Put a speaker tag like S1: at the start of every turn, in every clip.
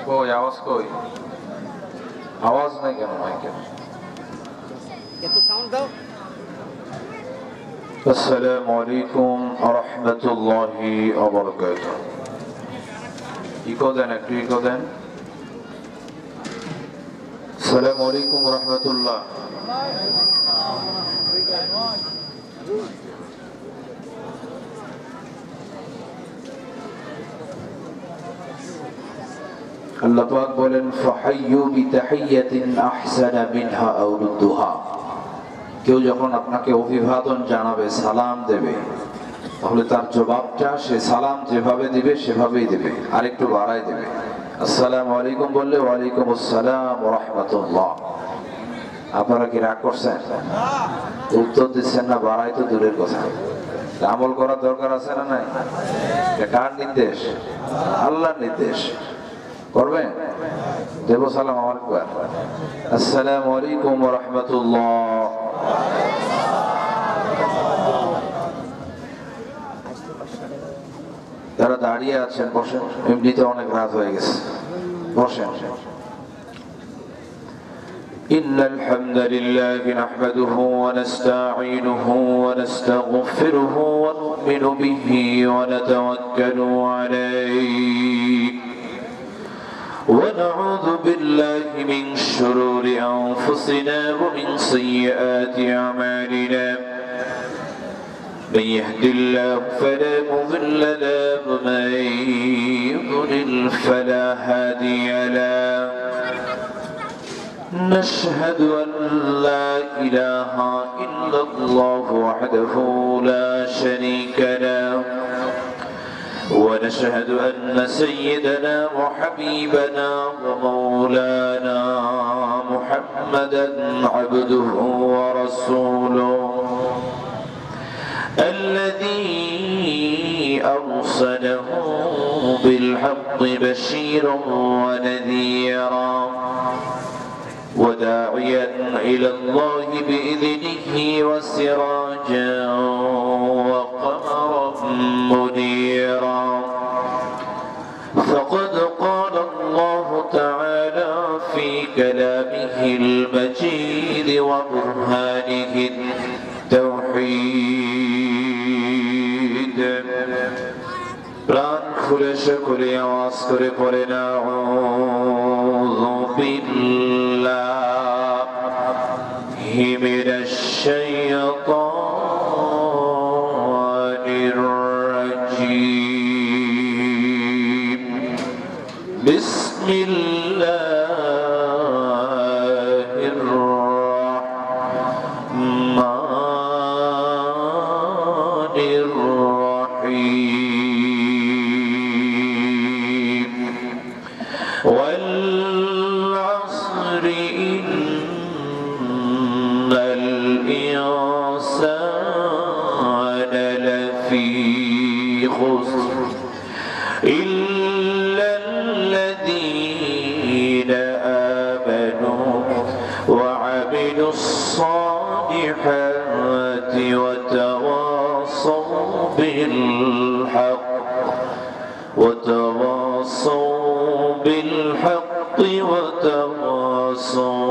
S1: কই আওয়াজ কই? আওয়াজ নাই কেন মাইকে?
S2: একটু সাউন্ড দাও।
S1: আসসালামু আলাইকুম ওয়া রাহমাতুল্লাহি ওয়া বারাকাতুহু। ইকো দেন, একটু ইকো দেন। আসসালামু আলাইকুম ওয়া রাহমাতুল্লাহ। আল্লাহ পাক বলেন ফাহাইয়ু বিতাহিয়াতিন আহসানা মিনহা আও রুদ্দুহা। কেউ যখন আপনাকে অভিবাদন জানাবে, সালাম দেবে, তাহলে তার জবাবটা সে সালাম যেভাবে দিবে সেভাবেই দেবে, আরেকটু বাড়ায় দেবে। আসসালামু আলাইকুম বললে ওয়ালাইকুম আসসালাম ওয়া রাহমাতুল্লাহ। আপনারা কি রাগ করছেন? উত্তর দিচ্ছেন না, বাড়াই তো দূরের কথা। আমল করার দরকার আছে না নাই? কার নির্দেশ? আল্লাহর নির্দেশ। করবেন? দেব সালাম আমার একবার। আসসালামু আলাইকুম ওয়া রাহমাতুল্লাহ। যারা দাঁড়িয়ে আছেন বসেন, এমনিতে অনেক রাত হয়ে গেছে, বসেন। إن الحمد لله نحمده ونستعينه ونستغفره ونؤمن به ونتوكل عليه ونعوذ بالله من شرور أنفسنا ومن سيئات أعمالنا من يهد الله فلا مضل له ومن يضلل فلا هادي له نشهد أن لا إله إلا الله وحده لا شريك له ونشهد أن سيدنا وحبيبنا ومولانا محمدا عبده ورسوله الذي أرسله بالحق بشيرا ونذيرا وداعيا إلى الله بإذنه وسراجا وقمرا منيرا فقد قال الله تعالى في كلامه المجيد وبرهانه التوحيد প্রাণ খুলে সকলে আওয়াজ করে পড়েন আউযু বিল্লাহি মিনাশ শাইতানির রাজীম বিসমিল্লাহির রাহমানির রাহিম والعصر إن الإنسان لفي خسر إلا الذين آمنوا وعملوا الصالحات وتواصوا بالحق وتواصوا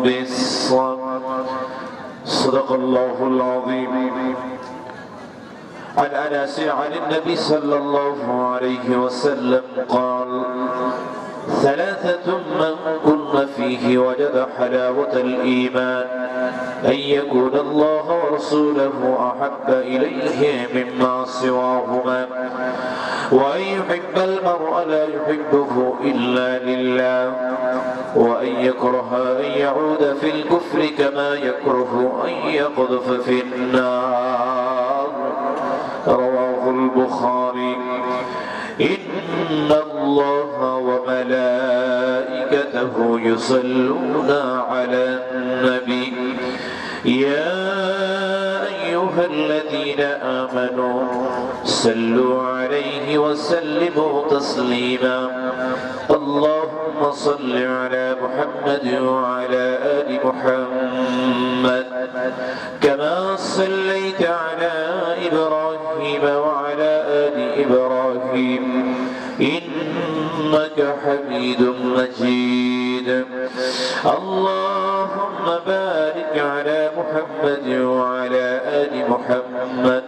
S1: بالصبر صدق الله العظيم. عن أنس عن النبي صلى الله عليه وسلم قال ثلاثة من كن فيه وجد حلاوة الإيمان أن يكون الله ورسوله أحب إليه مما سواهما وأن يحب المرء لا يحبه إلا لله وأن يكره أن يعود في الكفر كما يكره أن يقذف في النار رواه البخاري. إن الله وملائكته يصلون على النبي يا أيها الذين آمنوا صلوا عليه وسلموا تسليما اللهم صل على محمد وعلى آل محمد كما صليت على إبراهيم وعلى آل إبراهيم إبراهيم إنك حميد مجيد اللهم بارك على محمد وعلى آل محمد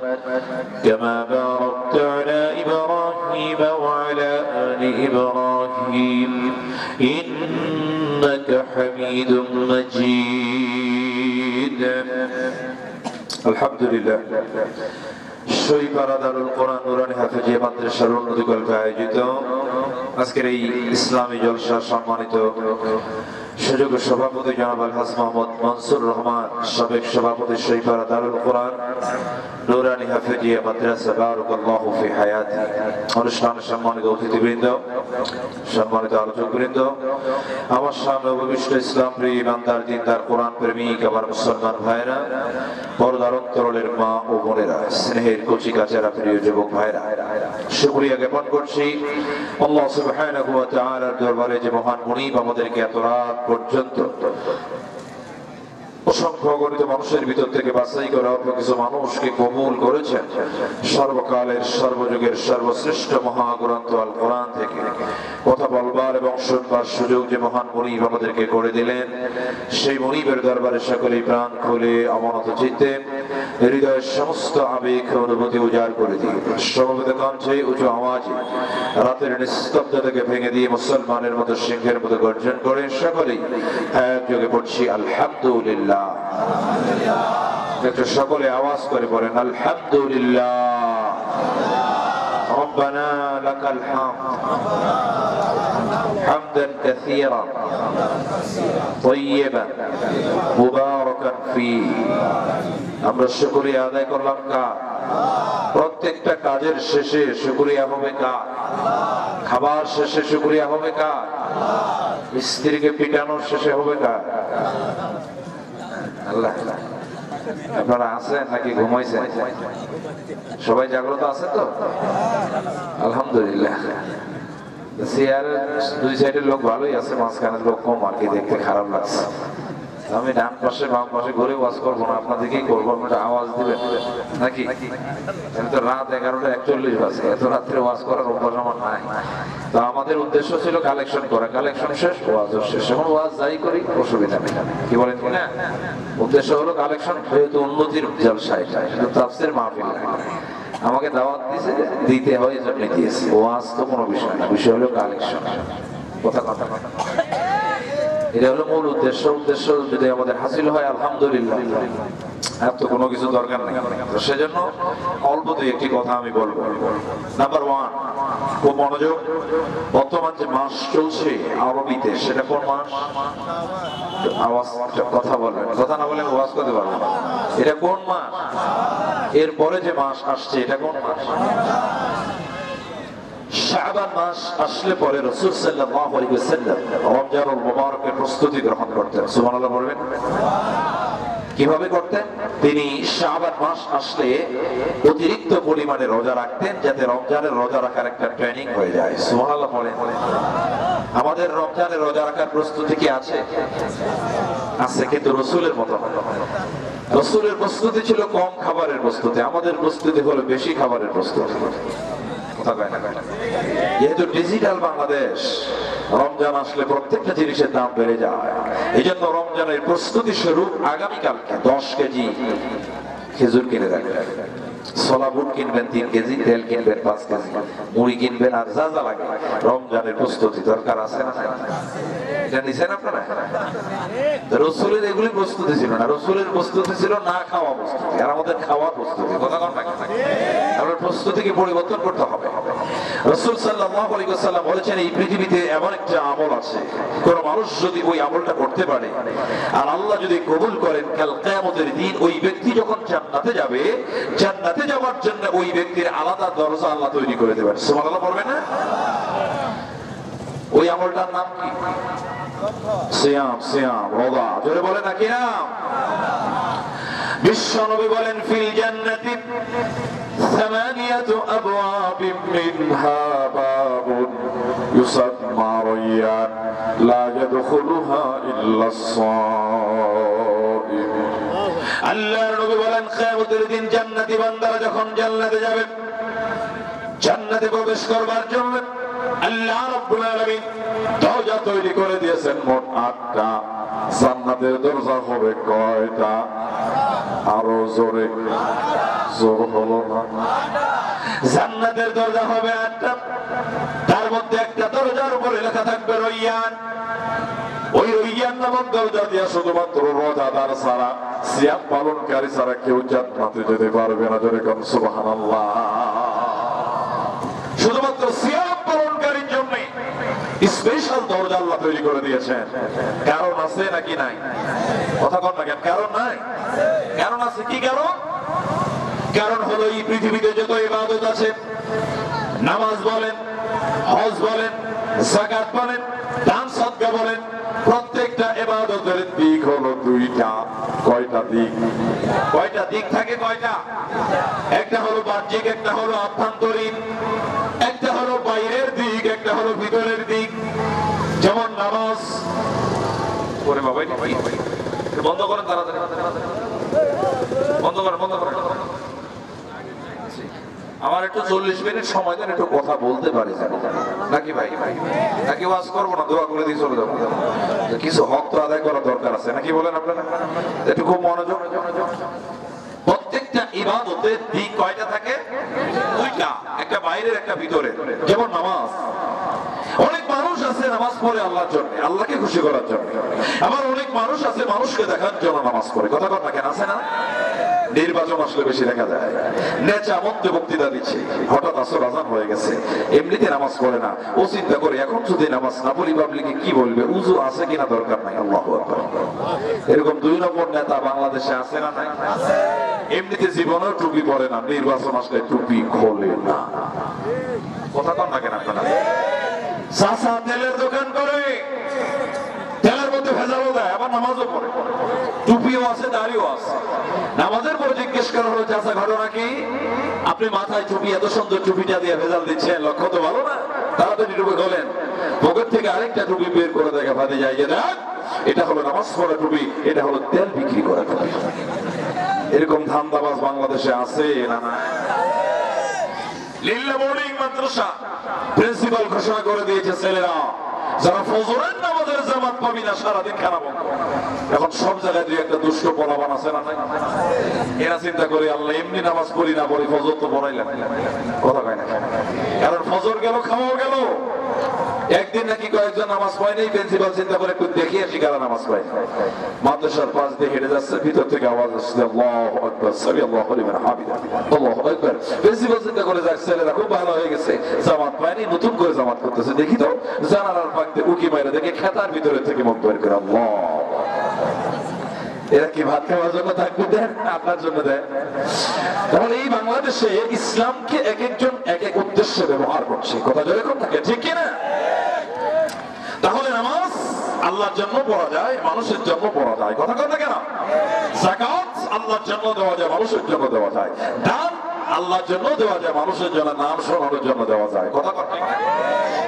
S1: كما باركت على إبراهيم وعلى آل إبراهيم إنك حميد مجيد الحمد لله শৈবারা দারুল কোরআন নুরানি হাফেজিয়া মাদ্রাসার উন্নতি কল্পে আয়োজিত আজকের এই ইসলামী জলসার সম্মানিত সুযোগ্য সভাপতি জনাব আলহাজ মোহাম্মদ মনসুর রহমান, সাবেক সভাপতি শৈবারা দারুল কোরআন নুরানি হাফেজিয়া মাদ্রাসা বারাকাল্লাহু ফি হায়াতি, অনুষ্ঠানের সম্মানিত অতিথিবৃন্দ, সম্মানিত আলোচকবৃন্দ, আমার সামনে উপবিষ্ট ইসলাম প্রিয় ইমানদার দিনদার কোরআন প্রেমিক আমার মুসলমান ভাইরা, পর্দার অন্তরালের মা ও বোনেরা, স্নেহের কচি কাচারা প্রিয় যুবক ভাইরা, শুকরিয়া জ্ঞাপন করছি আল্লাহ সুবহানাহু ওয়া তাআলার দরবারে যে মহান মুনিব আমাদেরকে এত রাত পর্যন্ত অসংখ্য অগণিত মানুষের ভিতর থেকে বাছাই করে অল্প কিছু মানুষকে কবুল করেছেন সর্বকালের সর্বযুগের সর্বশ্রেষ্ঠ মহাগ্রন্থ আল কোরআন থেকে কথা বলবার এবং শুনবার সুযোগ যে মহান মুনিব আমাদেরকে করে দিলেন, সেই মুনিবের দরবারে সকলেই প্রাণ খুলে অমনত চিত্তে হৃদয়ের সমস্ত আবেগ অনুভূতি উজাড় করে দিয়ে সমবেত কণ্ঠে উঁচু আওয়াজে রাতের নিস্তব্ধতাকে ভেঙে দিয়ে মুসলমানের মতো সিংহের মতো গর্জন করে সকলেই একযোগে পড়ছি আলহামদুলিল্লাহ। একটু সকলে আওয়াজ করে বলেন আলহামদুলিল্লাহ। রব্বানা লাকাল হামদ হামদান কাসীরান তাইয়িবান মুবারাকান ফীহি। আমরা শুকরিয়া আদায় করলাম কার? প্রত্যেকটা কাজের শেষে শুকরিয়া হবে কার? খাবার শেষে শুকরিয়া হবে কার? স্ত্রীকে পিটানোর শেষে হবে কার? আল্লাহ। আপনারা আছেন নাকি ঘুমাইছেন? সবাই জাগ্রত আছে তো? আলহামদুলিল্লাহ। চেয়ারের দুই সাইডের লোক ভালোই আছে, মাঝখানের লোক কম আর কি, দেখতে খারাপ লাগছে। আমি ডান পাশে বাম পাশে ঘুরে ওয়াজ করবো না, আপনাদেরকেই করবো, আপনারা আওয়াজ দিবেন নাকি? তো রাত 11:41 বাজে, এত রাত্রে ওয়াজ করার অভ্যাস আমার নাই। তো আমাদের উদ্দেশ্য ছিল কালেকশন করা, কালেকশন শেষ, ওয়াজ শেষ। এখন ওয়াজ যাই করি অসুবিধা নেই, কি বলেন কিনা? উদ্দেশ্য হলো কালেকশন, যেহেতু উন্নতির জলসা এটা, কিন্তু তাফসীর মাহফিল না। আমাকে দাওয়াত দিয়েছে, দিতে হয় এজন্য দিয়েছে। ওয়াজ তো কোনো বিষয় না, বিষয় হলো কালেকশন। কথা কথা কথা এটা হলো মূল উদ্দেশ্য। উদ্দেশ্য যদি আমাদের হাসিল হয় আলহামদুলিল্লাহ, আর তো কোনো কিছু দরকার নেই। তো সেজন্য অল্প দুই একটি কথা আমি বলবো। নাম্বার 1, খুব মনোযোগ। বর্তমান যে মাস চলছে আরবিতে, সেটা কোন মাস? আওয়াজ কথা বলবেন, কথা না বলে আওয়াজ করতে পারবেন। এটা কোন মাস? এরপরে যে মাস আসছে এটা কোন মাস? শাবান মাস আসলে পরে রাসূল সাল্লাল্লাহু আলাইহি ওয়াসাল্লাম রমজানুল মুবারকের প্রস্তুতি গ্রহণ করতেন। সুবহানাল্লাহ বলবেন। কিভাবে করতেন? তিনি শাবান মাস আসলে অতিরিক্ত পরিমাণে রোজা রাখতেন, যাতে রমজানের রোজা রাখার একটা ট্রেনিং হয়ে যায়। সুবহানাল্লাহ বলেন। আমাদের রমজানের রোজা রাখার প্রস্তুতি কি আছে? আছে, কিন্তু রাসূলের মতো না। রাসূলের প্রস্তুতি ছিল কম খাবারের প্রস্তুতি, আমাদের প্রস্তুতি হলো বেশি খাবারের প্রস্তুতি। যেহেতু ডিজিটাল বাংলাদেশ, রমজান আসলে প্রত্যেকটা জিনিসের দাম বেড়ে যায়। এই জন্য রমজানের প্রস্তুতি স্বরূপ আগামীকালকে 10 কেজি খেজুর কিনে রাখবেন, ছোলা বুট কিনবেন 3 কেজি, তেল কিনবেন 5 কেজি, মুড়ি কিনবেন, আর যা যা লাগে। রমজানের প্রস্তুতি দরকার আছে না? এটা নিছেন আপনারা? রাসূলের এগুলি প্রস্তুতি ছিল না, রাসূলের প্রস্তুতি ছিল না খাওয়া প্রস্তুতি, আর আমাদের খাওয়া প্রস্তুতি। কথা কম নাকি? আমরা প্রস্তুতিকে পরিবর্তন করতে হবে। রাসূল সাল্লাল্লাহু আলাইহি ওয়াসাল্লাম বলেছেন, এই পৃথিবীতে এমন একটা আমল আছে, কোন মানুষ যদি ওই আমলটা করতে পারে আর আল্লাহ যদি কবুল করেন, কাল কিয়ামতের দিন ওই ব্যক্তি যখন জান্নাতে যাবে, জান্নাতে যাওয়ার জন্য ওই ব্যক্তির আলাদা দরজা আল্লাহ তৈরি করে দেবেন। সুবহানাল্লাহ বলবেন না? ওই আমলটার নাম কি? সিয়াম। সিয়াম, রোজা। জোরে বলে না কি নাম? বিশ্বনবী বলেন, ফিল জান্নাতি 8 আবওয়াব মিনহা বাবুন ইউসাম্মা রায়্যান লা ইয়াদখুলুহা ইল্লা আস-সাইম। আল্লাহর নবী বলেন, কিয়ামতের দিন জান্নাতি বান্দারা যখন জান্নাতে যাবে, জান্নাত জান্নাতে প্রবেশ করবার জন্য আল্লাহ রাব্বুল আলামিন দরজা তৈরি করে দিয়েছেন মোট 8টা। জান্নাতের দরজা হবে কয়টা? আরো জোরে, জোর হলো না। জান্নাতের দরজা হবে 8টা। তার মধ্যে একটা দরজার উপরে লেখা থাকবে রয়্যান। ওই রয়্যান নামক দরজা দিয়ে শুধুমাত্র রোজাদার ছাড়া, সিয়াম পালনকারী ছাড়া কেউ জান্নাতে যেতে পারবে না। জোরে কোন সুবহানাল্লাহ। শুধুমাত্র সিয়াম পালনকারীর জন্য স্পেশাল দরজা আল্লাহ তৈরি করে দিয়েছেন। কারণ আছে নাকি নাই? কথা কন না কেন? কারণ নাই? কারণ আছে। কি কারণ? কারণ হলো এই পৃথিবীতে যত ইবাদত আছে, নামাজ বলেন, হজ বলেন, যাকাত বলেন, দান সদকা বলেন, প্রত্যেকটা ইবাদতের দিক হলো 2টা। কয়টা দিক? কয়টা দিক থাকে? কয়টা? একটা হলো বাহ্যিক, একটা হলো আভ্যন্তরীণ, একটা হলো বাইরের দিক, একটা হলো ভিতরের দিক। যেমন নামাজ। ওরে বাবা, বন্ধ করেন তাড়াতাড়ি, বন্ধ করেন, বন্ধ করেন। আমার একটু 40 মিনিট সময় দেন, একটু কথা বলতে পারি নাকি ভাই? নাকি ওয়াজ করবো না, দোয়া করে দিয়ে চলে যাবো? কিছু হক তো আদায় করা দরকার আছে নাকি বলেন আপনারা? একটু খুব মনোযোগ। প্রত্যেকটা ইবাদতের দিক কয়টা থাকে? 2টা। একটা বাইরের, একটা ভিতরে। যেমন নামাজ। অনেক মানুষ আছে নামাজ পড়ে আল্লাহর জন্য, আল্লাহকে খুশি করার জন্য। আবার অনেক মানুষ আছে মানুষকে দেখার জন্য নামাজ পড়ে। কথা কথা কেন আছে না? নির্বাচন আসলে বেশি দেখা যায়, নেচা মধ্যে বক্তৃতা দিচ্ছে, হঠাৎ আসর আজান হয়ে গেছে, এমনিতে নামাজ পড়ে না। ও চিন্তা করে এখন যদি নামাজ না পড়ি পাবলিকে কি বলবে, উযু আছে কিনা দরকার নাই। আল্লাহু আকবার। এরকম 2 নম্বর নেতা বাংলাদেশে আছে না নাই? এমনিতে জীবনেও টুপি পরে না, নির্বাচন আসলে টুপি খোলে না। কথা কন না কেন আপনারা? চাচা তেলের দোকান করে, তেলের মধ্যে ভেজালও দেয়, আবার নামাজও পড়ে, টুপিও আছে, দাড়িও আছে। নামাজের পরে জিজ্ঞেস করা হলো, চাচা ঘটনা কি? আপনি মাথায় টুপি, এত সুন্দর টুপিটা দিয়ে ভেজাল দিচ্ছেন, লক্ষ্য তো ভালো না। তাড়াতাড়ি টুপি খোলেন। পকেট থেকে আরেকটা টুপি বের করে দেখা ভাতে যায়, এটা হলো নামাজ পড়া টুপি, এটা হলো তেল বিক্রি করা টুপি। এরকম ধান্দাবাজ বাংলাদেশে আছে না? লিল্লা বোর্ডিং মাদ্রাসা প্রিন্সিপাল ঘোষণা করে দিয়েছে, ছেলেরা যারা ফজরের নামাজের জামাত পাবি না সারাদিন খারাপ। এখন সব জায়গায় 2-1টা দুষ্ট পোলাপান আছে না? এরা চিন্তা করে আল্লাহ এমনি নামাজ পড়ি না পড়ি, ফজর তো পড়াইলাম। কথা কয় না? কারণ ফজর গেল, খাওয়াও গেল। একদিন নাকি কয়েকজন নামাজ পড়ে নেই, প্রিন্সিপাল চিন্তা করে একটু দেখি আসি কারা নামাজ পড়ে। মাদ্রাসার পাশ দিয়ে হেঁটে যাচ্ছে, ভিতর থেকে আওয়াজ আসছে, আল্লাহু আকবার, সামিআল্লাহু লিমান হামিদা, আল্লাহু আকবার। প্রিন্সিপাল চিন্তা করে যাক, ছেলেরা খুব ভালো হয়ে গেছে, জামাত পায়নি, নতুন করে জামাত করতেছে। দেখি তো জানালার ফাঁক দিয়ে উকি মাইরা দেখে খেতার ভিতরে থেকে মুখ বের করে, আল্লাহ। এরা কি ভাত খাওয়ার জন্য থাকবে? দেন, আপনার জন্য দেন। তাহলে এই বাংলাদেশে ইসলামকে এক একজন এক এক উদ্দেশ্যে ব্যবহার করছে। কথা যেরকম থাকে, ঠিক কিনা? তাহলে নামাজ আল্লাহর জন্য পড়া যায়, মানুষের জন্য পড়া যায়। কথা কথা কেন? যাকাত আল্লাহর জন্য দেওয়া যায়, মানুষের জন্য দেওয়া যায়। দান আল্লাহর জন্য দেওয়া যায়, মানুষের জন্য, নাম শোনানোর জন্য দেওয়া যায়। কথা কথা।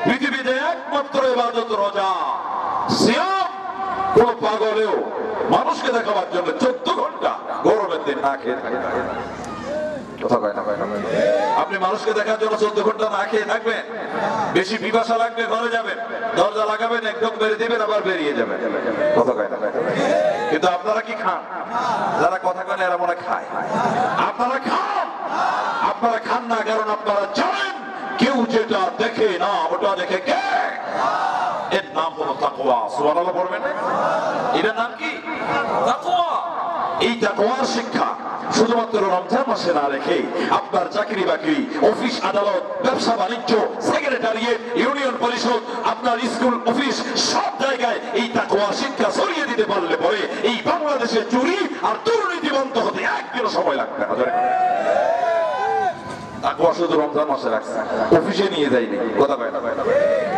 S1: পৃথিবীতে একমাত্র ইবাদত রোজা। সিয়াম কোন পাগলেও মানুষকে দেখাবার জন্য 14 ঘন্টা গরমের দিন না খেয়ে থাকে। আপনি মানুষকে দেখার জন্য 14 ঘন্টা না খেয়ে থাকবেন? বেশি পিপাসা লাগবে, ঘরে যাবেন, দরজা লাগাবেন, একদম বেরিয়ে দিবেন, আবার বেরিয়ে যাবেন। কথা কয় না? কিন্তু আপনারা কি খান? যারা কথা কয় না এরা মনে খায়। আপনারা খান। আপনারা খান না কারণ আপনারা জানেন কেউ যেটা দেখে না ওটা দেখে কে? এর নাম হলো তাকওয়া। সুবহানাল্লাহ পড়বেন না? এটার নাম কি? তাকওয়া। এই তাকওয়ার শিক্ষা শুধুমাত্র রমজান মাসে না রেখে আপনার চাকরি বাকরি, অফিস আদালত, ব্যবসা বাণিজ্য, সেক্রেটারিয়েট, ইউনিয়ন পরিষদ, আপনার স্কুল অফিস, সব জায়গায় এই তাকওয়ার শিক্ষা ছড়িয়ে দিতে পারলে পরে এই বাংলাদেশে চুরি আর দুর্নীতি বন্ধ হতে একদিনও সময় লাগবে না। তাকওয়া শুধু রমজান মাসে রাখছে, অফিসে নিয়ে যায়নি। কথা কয় না?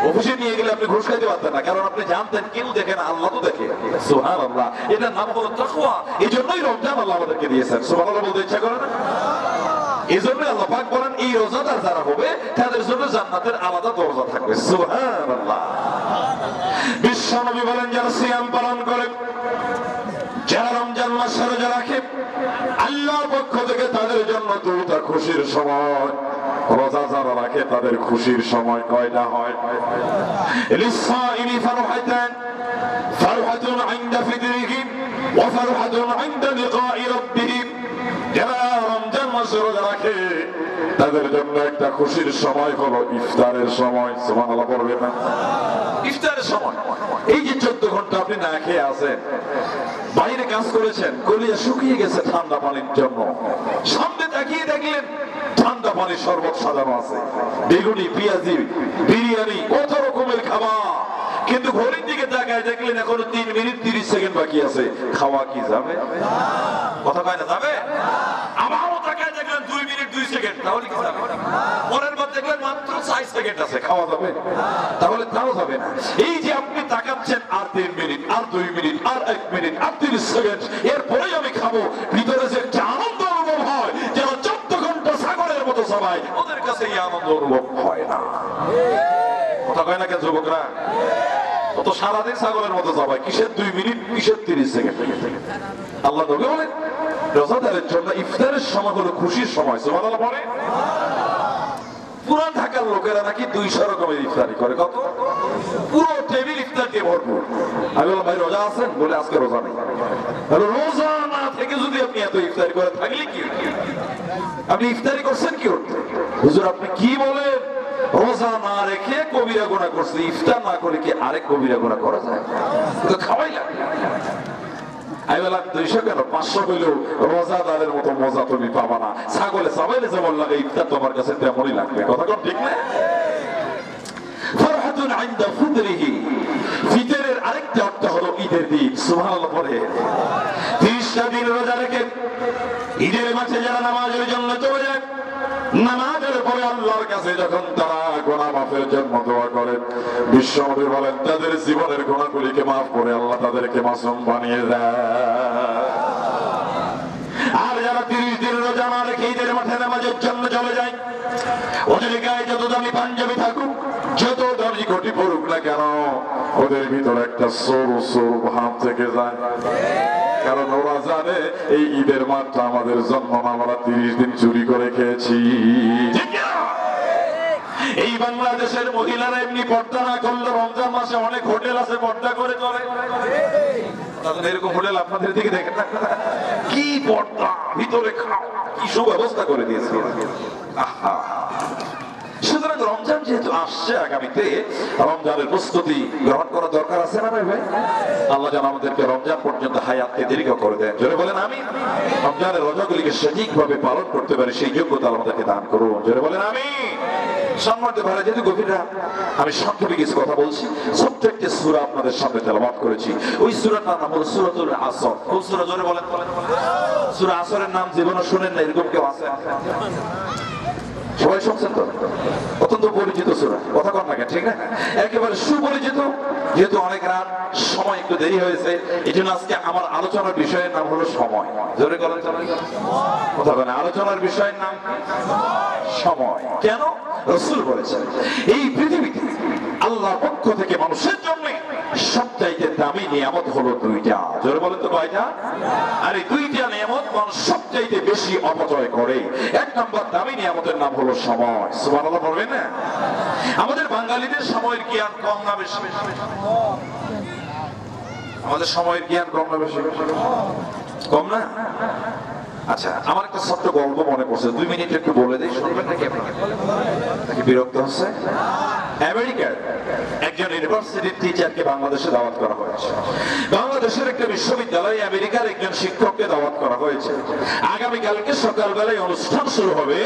S1: অফিসে নিয়ে গেলে আপনি ঘুষ খাইতে পারতেন না, কারণ আপনি জানতেন কেউ দেখে না, আল্লাহ তো দেখে। সুবহানাল্লাহ। এটার নাম হলো তাকওয়া। এই জন্যই রমজান আল্লাহ আমাদেরকে দিয়েছেন। সুবহানাল্লাহ বলতে ইচ্ছা করে না? এই জন্য আল্লাহ পাক বলেন এই রোজাদার যারা হবে তাদের জন্য জান্নাতের আলাদা দরজা থাকবে। সুবহানাল্লাহ। বিশ্বনবী বলেন যারা সিয়াম পালন করে, যারা রমজান মাসে রোজা রাখে, আল্লাহর পক্ষ থেকে তাদের জন্য 2টা খুশির সময়।
S3: রোজা যারা রাখে তাদের খুশির সময় কয়টা হয়? লিসাইলি ফারহাতান, ফারহাতুন ইনদা ফিতরিহি ওয়া ফারহাতুন ইনদা লিকাই রাব্বিহি। যারা রমজান মাসে রোজা রাখে তাদের জন্য একটা খুশির সময় হলো ইফতারের সময়। সুবহানাল্লাহ পড়বেন না? ইফতারের সময় এই যে 14 ঘন্টা আপনি না খেয়ে আছেন, বাইরে কাজ করেছেন, কলিজা শুকিয়ে গেছে ঠান্ডা পানির জন্য, সামনে তাকিয়ে দেখলেন ঠান্ডা পানির শরবত সাজানো আছে, বেগুনি, পেঁয়াজি, বিরিয়ানি, কত রকমের খাবার, কিন্তু ঘড়ির দিকে তাকায় দেখলেন এখনো 3 মিনিট 30 সেকেন্ড বাকি আছে। খাওয়া কি যাবে? কথা কয় না যাবে? আবারও তাকায় দেখলেন 2 মিনিট 2 সেকেন্ড, তাহলে কি যাবে? পরের বার দেখলেন মাত্র 4 সেকেন্ড আছে, খাওয়া যাবে? তাহলে তাও যাবে না। এই যে আপনি তাকাচ্ছেন আর 3 মিনিট, আর 2 মিনিট, আর 1 মিনিট, আর 30 সেকেন্ড, এরপরেই আমি খাবো, ভিতরে যে আনন্দ অনুভব হয় যেন 14 ঘন্টা সাগরের মতো সবাই, ওদের কাছে এই আনন্দ অনুভব হয় না। কথা কয় না কেন যুবকরা? ও তো সারাদিন ছাগলের মতো সবাই, কিসের 2 মিনিট, কিসের 30 সেকেন্ড। আল্লাহ নবী বলেন রোজাদারের জন্য ইফতারের সময় হলো খুশির সময়। সুবহানাল্লাহ পড়ে। পুরান ঢাকার লোকেরা নাকি 200 রকমের ইফতারি করে। কত? পুরো টেবিল ইফতার দিয়ে ভরপুর। আমি বললাম ভাই রোজা আছেন? বলে আজকে রোজা নেই। রোজা না থেকে যদি আপনি এত ইফতারি করে থাকলে কি, আপনি ইফতারি করছেন কি করতে? হুজুর আপনি কি বলেন? রোজা না রেখে কবিরা গুনাহ করছে, ইফতার না করে কি আরেক কবিরা গুনাহ করা যায়? তো খাওয়াই লাগে। আমি বললাম 200 কেন, 500 হইলেও রোজাদারের মতো মজা তুমি পাবা না। ছাগলে চাবাইলে যেমন লাগে ইফতার তোমার কাছে তেমনই লাগবে। কথা কোন ঠিক না? ফারহাতুন ইনদা ফিতরিহি, ফিতরের আরেকটা অর্থ হলো ঈদের দিন। সুবহানাল্লাহ পড়ে। 30টা দিন রোজা রেখে ঈদের মাঠে যারা নামাজের জন্য চলে যায়, নামাজের পরে আল্লাহর কাছে যখন তারা গুনাহ মাফের জন্য দোয়া করে, বিশ্বনবী বলেন তাদের জীবনের গুনাহগুলিকে মাফ করে আল্লাহ তাদেরকে মাসুম বানিয়ে দেয়। আর যারা 30 দিন রোজা না রেখে ঈদের মাঠে নামাজের জন্য চলে যায়, ওদের গায়ে যত দামি পাঞ্জাবি থাকুক, যত দামি কোটি পড়ুক না কেন, ওদের ভিতরে একটা সরু সরু ভাব থেকে যায়। কারণ ওরা জানে এই ঈদের মাঠটা আমাদের জন্য, আমরা 30 দিন চুরি করে খেয়েছি। এই বাংলাদেশের মহিলারা এমনি পর্দা না করলে রমজান মাসে অনেক হোটেল আছে পর্দা করে চলে। এরকম হোটেল আপনাদের দিকে দেখেন না? কি পর্দা, ভিতরে খাও, কি সুব্যবস্থা করে দিয়েছে। সুতরাং রমজান যেহেতু আসছে আগামীতে, রমজানের প্রস্তুতি গ্রহণ করা দরকার আছে না ভাই? আল্লাহ যেন আমাদেরকে রমজান পর্যন্ত হায়াতকে দীর্ঘ করে দেন। জোরে বলেন আমি। রমজানের রোজাগুলিকে সঠিকভাবে পালন করতে পারি সেই যোগ্যতা আমাদেরকে দান করুন। জোরে বলেন আমি। সম্মানিত ভাইরা, যেহেতু গভীর রাত, আমি সংক্ষেপে কিছু কথা বলছি। ছোট্ট একটি সূরা আপনাদের সামনে তেলাওয়াত করেছি। ওই সূরাটার নাম হলো সূরাতুল আসর। কোন সূরা? জোরে বলেন। সূরা আসরের নাম জীবনে শুনেন না এরকম কেউ আছে? সবাই শুনছেন তো? অত্যন্ত পরিচিত সূরা। কথা কন না কেন, ঠিক না? একেবারে সুপরিচিত। যেহেতু অনেক রাত, সময় একটু দেরি হয়েছে, এই জন্য আজকে আমার আলোচনার বিষয়ের নাম হলো সময়। জোরে বলেন। কথা বলেন। আলোচনার বিষয়ের নাম সময়। কেন? রাসূল বলেছেন এই পৃথিবীতে আল্লাহর পক্ষ থেকে মানুষের জন্য সবচাইতে দামি নিয়ামত হলো 2টা। জোরে বলেন তো কয়টা? আর এই 2টা নিয়ামত মানুষ সবচাইতে বেশি অপচয় করে। 1 নম্বর দামি নিয়ামতের নাম হলো সময়। সুবহানাল্লাহ বলবেন না? আমাদের বাঙালিদের সময়ের জ্ঞান কম না বেশি? আমাদের সময়ের জ্ঞান কম না বেশি? কম না? আচ্ছা, আমার একটা ছোট্ট গল্প মনে পড়ছে, 2 মিনিট একটু বলে দেই, শুনবেন নাকি আপনারা? নাকি বিরক্ত হচ্ছে? আমেরিকার একজন ইউনিভার্সিটির টিচারকে বাংলাদেশে দাওয়াত করা হয়েছে। বাংলাদেশের একটা বিশ্ববিদ্যালয়ে আমেরিকার একজন শিক্ষককে দাওয়াত করা হয়েছে। আগামীকালকে সকালবেলায় অনুষ্ঠান শুরু হবে।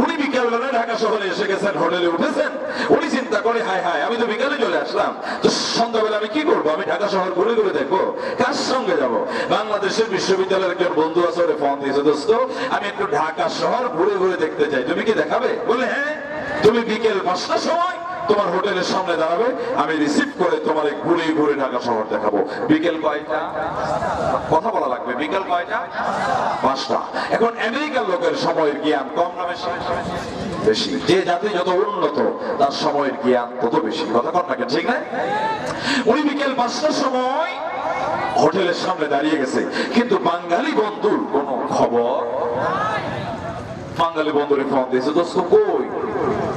S3: উনি বিকালবেলায় ঢাকা শহরে এসে গেছেন, হোটেলে উঠেছেন। উনি চিন্তা করে হায় হায়, আমি তো বিকালে চলে আসলাম, তো সন্ধ্যাবেলা আমি কি করবো? আমি ঢাকা শহর ঘুরে ঘুরে দেখবো, কার সঙ্গে যাব? বাংলাদেশের বিশ্ববিদ্যালয়ের একজন বন্ধু আছে, ওরে ফোন দিয়েছে, দোস্ত আমি একটু ঢাকা শহর ঘুরে ঘুরে দেখতে চাই, তুমি কি দেখাবে? বলে হ্যাঁ, তুমি বিকেল 5টার সময় তোমার হোটেলের সামনে দাঁড়াবে, আমি রিসিভ করে তোমার ঘুরে ঘুরে ঢাকা শহর দেখাবো। বিকেল কয়টা? কথা বলা লাগবে। বিকেল কয়টা? 5টা। এখন আমেরিকার লোকের সময়ের জ্ঞান কম না বেশি? বেশি। যে জাতি যত উন্নত তার সময়ের জ্ঞান তত বেশি। কথা কন না, ঠিক না? উনি বিকেল 5টার সময় হোটেলের সামনে দাঁড়িয়ে গেছে, কিন্তু বাঙালি বন্ধুর কোনো খবর। বাঙালি বন্ধুরে ফোন দিয়েছে, দোস্ত কই?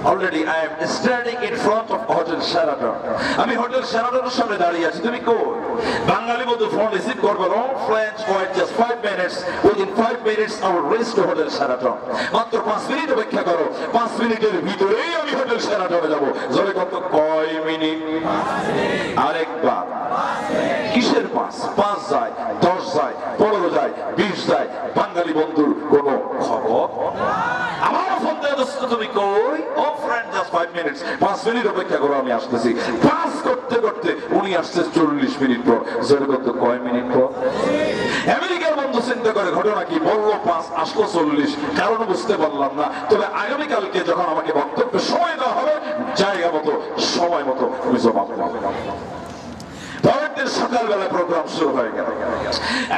S3: Already I am standing in front of Hotel Sheraton. আমি হোটেল শেরাটনের সামনে দাঁড়িয়ে আছি, তুমি কই? বাঙালি বন্ধু ফোন রিসিভ করবে, all friends wait just 5 minutes. Within 5 minutes I will reach to Hotel Sheraton. মাত্র 5 মিনিট অপেক্ষা করো, 5 মিনিটের ভিতরেই আমি হোটেল শেরাটনে যাব। জোরে কত? কয় মিনিট? আরেকবার। কিসের 5? 5 যায়, 10 যায়, 15 যায়, 20 যায়, বাঙালি বন্ধুর কোনো খবর? আমার ফোন দিয়ে দোস্ত তুমি কই? ও ফ্রেন্ড জাস্ট 5 মিনিটস, 5 মিনিট অপেক্ষা করো, আমি আসতেছি। পাস করতে করতে উনি আসছে 40 মিনিট পর। জোরে কত? কয় মিনিট পর? আমেরিকার বন্ধু চিন্তা করে ঘটনা কি, বললো 5, আসলো 40, কারণ বুঝতে পারলাম না। তবে আগামীকালকে যখন আমাকে বক্তব্যের সময় দেওয়া হবে, জায়গা মতো সময় মতো তুমি জবাব দেবে। পরের দিন সকালবেলা প্রোগ্রাম শুরু হয়ে গেল।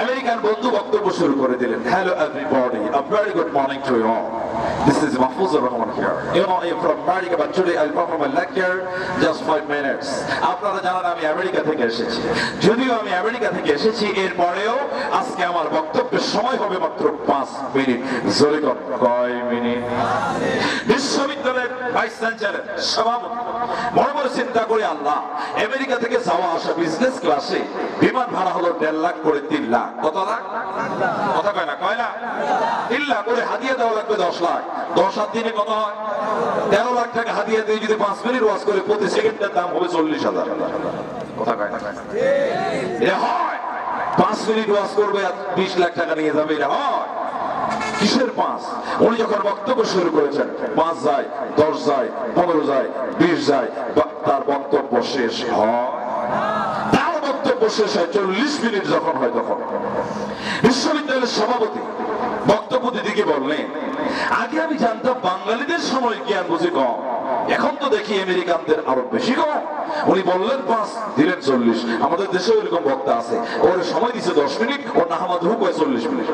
S3: আমেরিকান বন্ধু বক্তব্য শুরু করে দিলেন। Hello everybody, a very good morning to you all. This is Mahfuzur Rahman here. You know, I'm from America, but today I'll perform a lecture just 5 minutes. আপনারা জানেন আমি আমেরিকা থেকে এসেছি। যদিও আমি আমেরিকা থেকে এসেছি, এরপরেও আজকে আমার বক্তব্যের সময় হবে মাত্র 5 মিনিট। জোরে কয় মিনিট? বিশ্ববিদ্যালয়ের ভাইস চ্যান্সেলর, সভাপতি মনে মনে চিন্তা করে, আল্লাহ, আমেরিকা থেকে যাওয়া আসা বিজনেস ক্লাসে বিমান ভাড়া হলো 1.5 লাখ করে 3 লাখ। কত লাখ? কথা কয় না, কয় লাখ? 3 লাখ করে হাদিয়া দেওয়া লাগবে 10 লাখ। 10 আর দিনে কত হয়? 13 লাখ টাকা হাদিয়া দিয়ে যদি 5 মিনিট ওয়াজ করে, প্রতি সেকেন্ডের দাম হবে 40,000। কথা কয় না? এটা হয়? 5 মিনিট ওয়াজ করবে আর 20 লাখ টাকা নিয়ে যাবে, এটা হয়? কিসের 5? উনি যখন বক্তব্য শুরু করেছেন, 5 যায়, 10 যায়, 15 যায়, 20 যায়, তার বক্তব্য শেষ হয়। তার বক্তব্য শেষ হয় 40 মিনিট যখন হয়, তখন বিশ্ববিদ্যালয়ের সভাপতি বক্তব্য দিদিকে বললেন, আগে আমি জানতাম বাঙালিদের সময় জ্ঞান বুঝি কম, এখন তো দেখি আমেরিকানদের আরো বেশি কম। উনি বললেন 5, দিলেন 40। আমাদের দেশে এরকম বক্তা আছে, ওর সময় দিচ্ছে 10 মিনিট, ও নাহামাদ হুক হয় 40 মিনিট।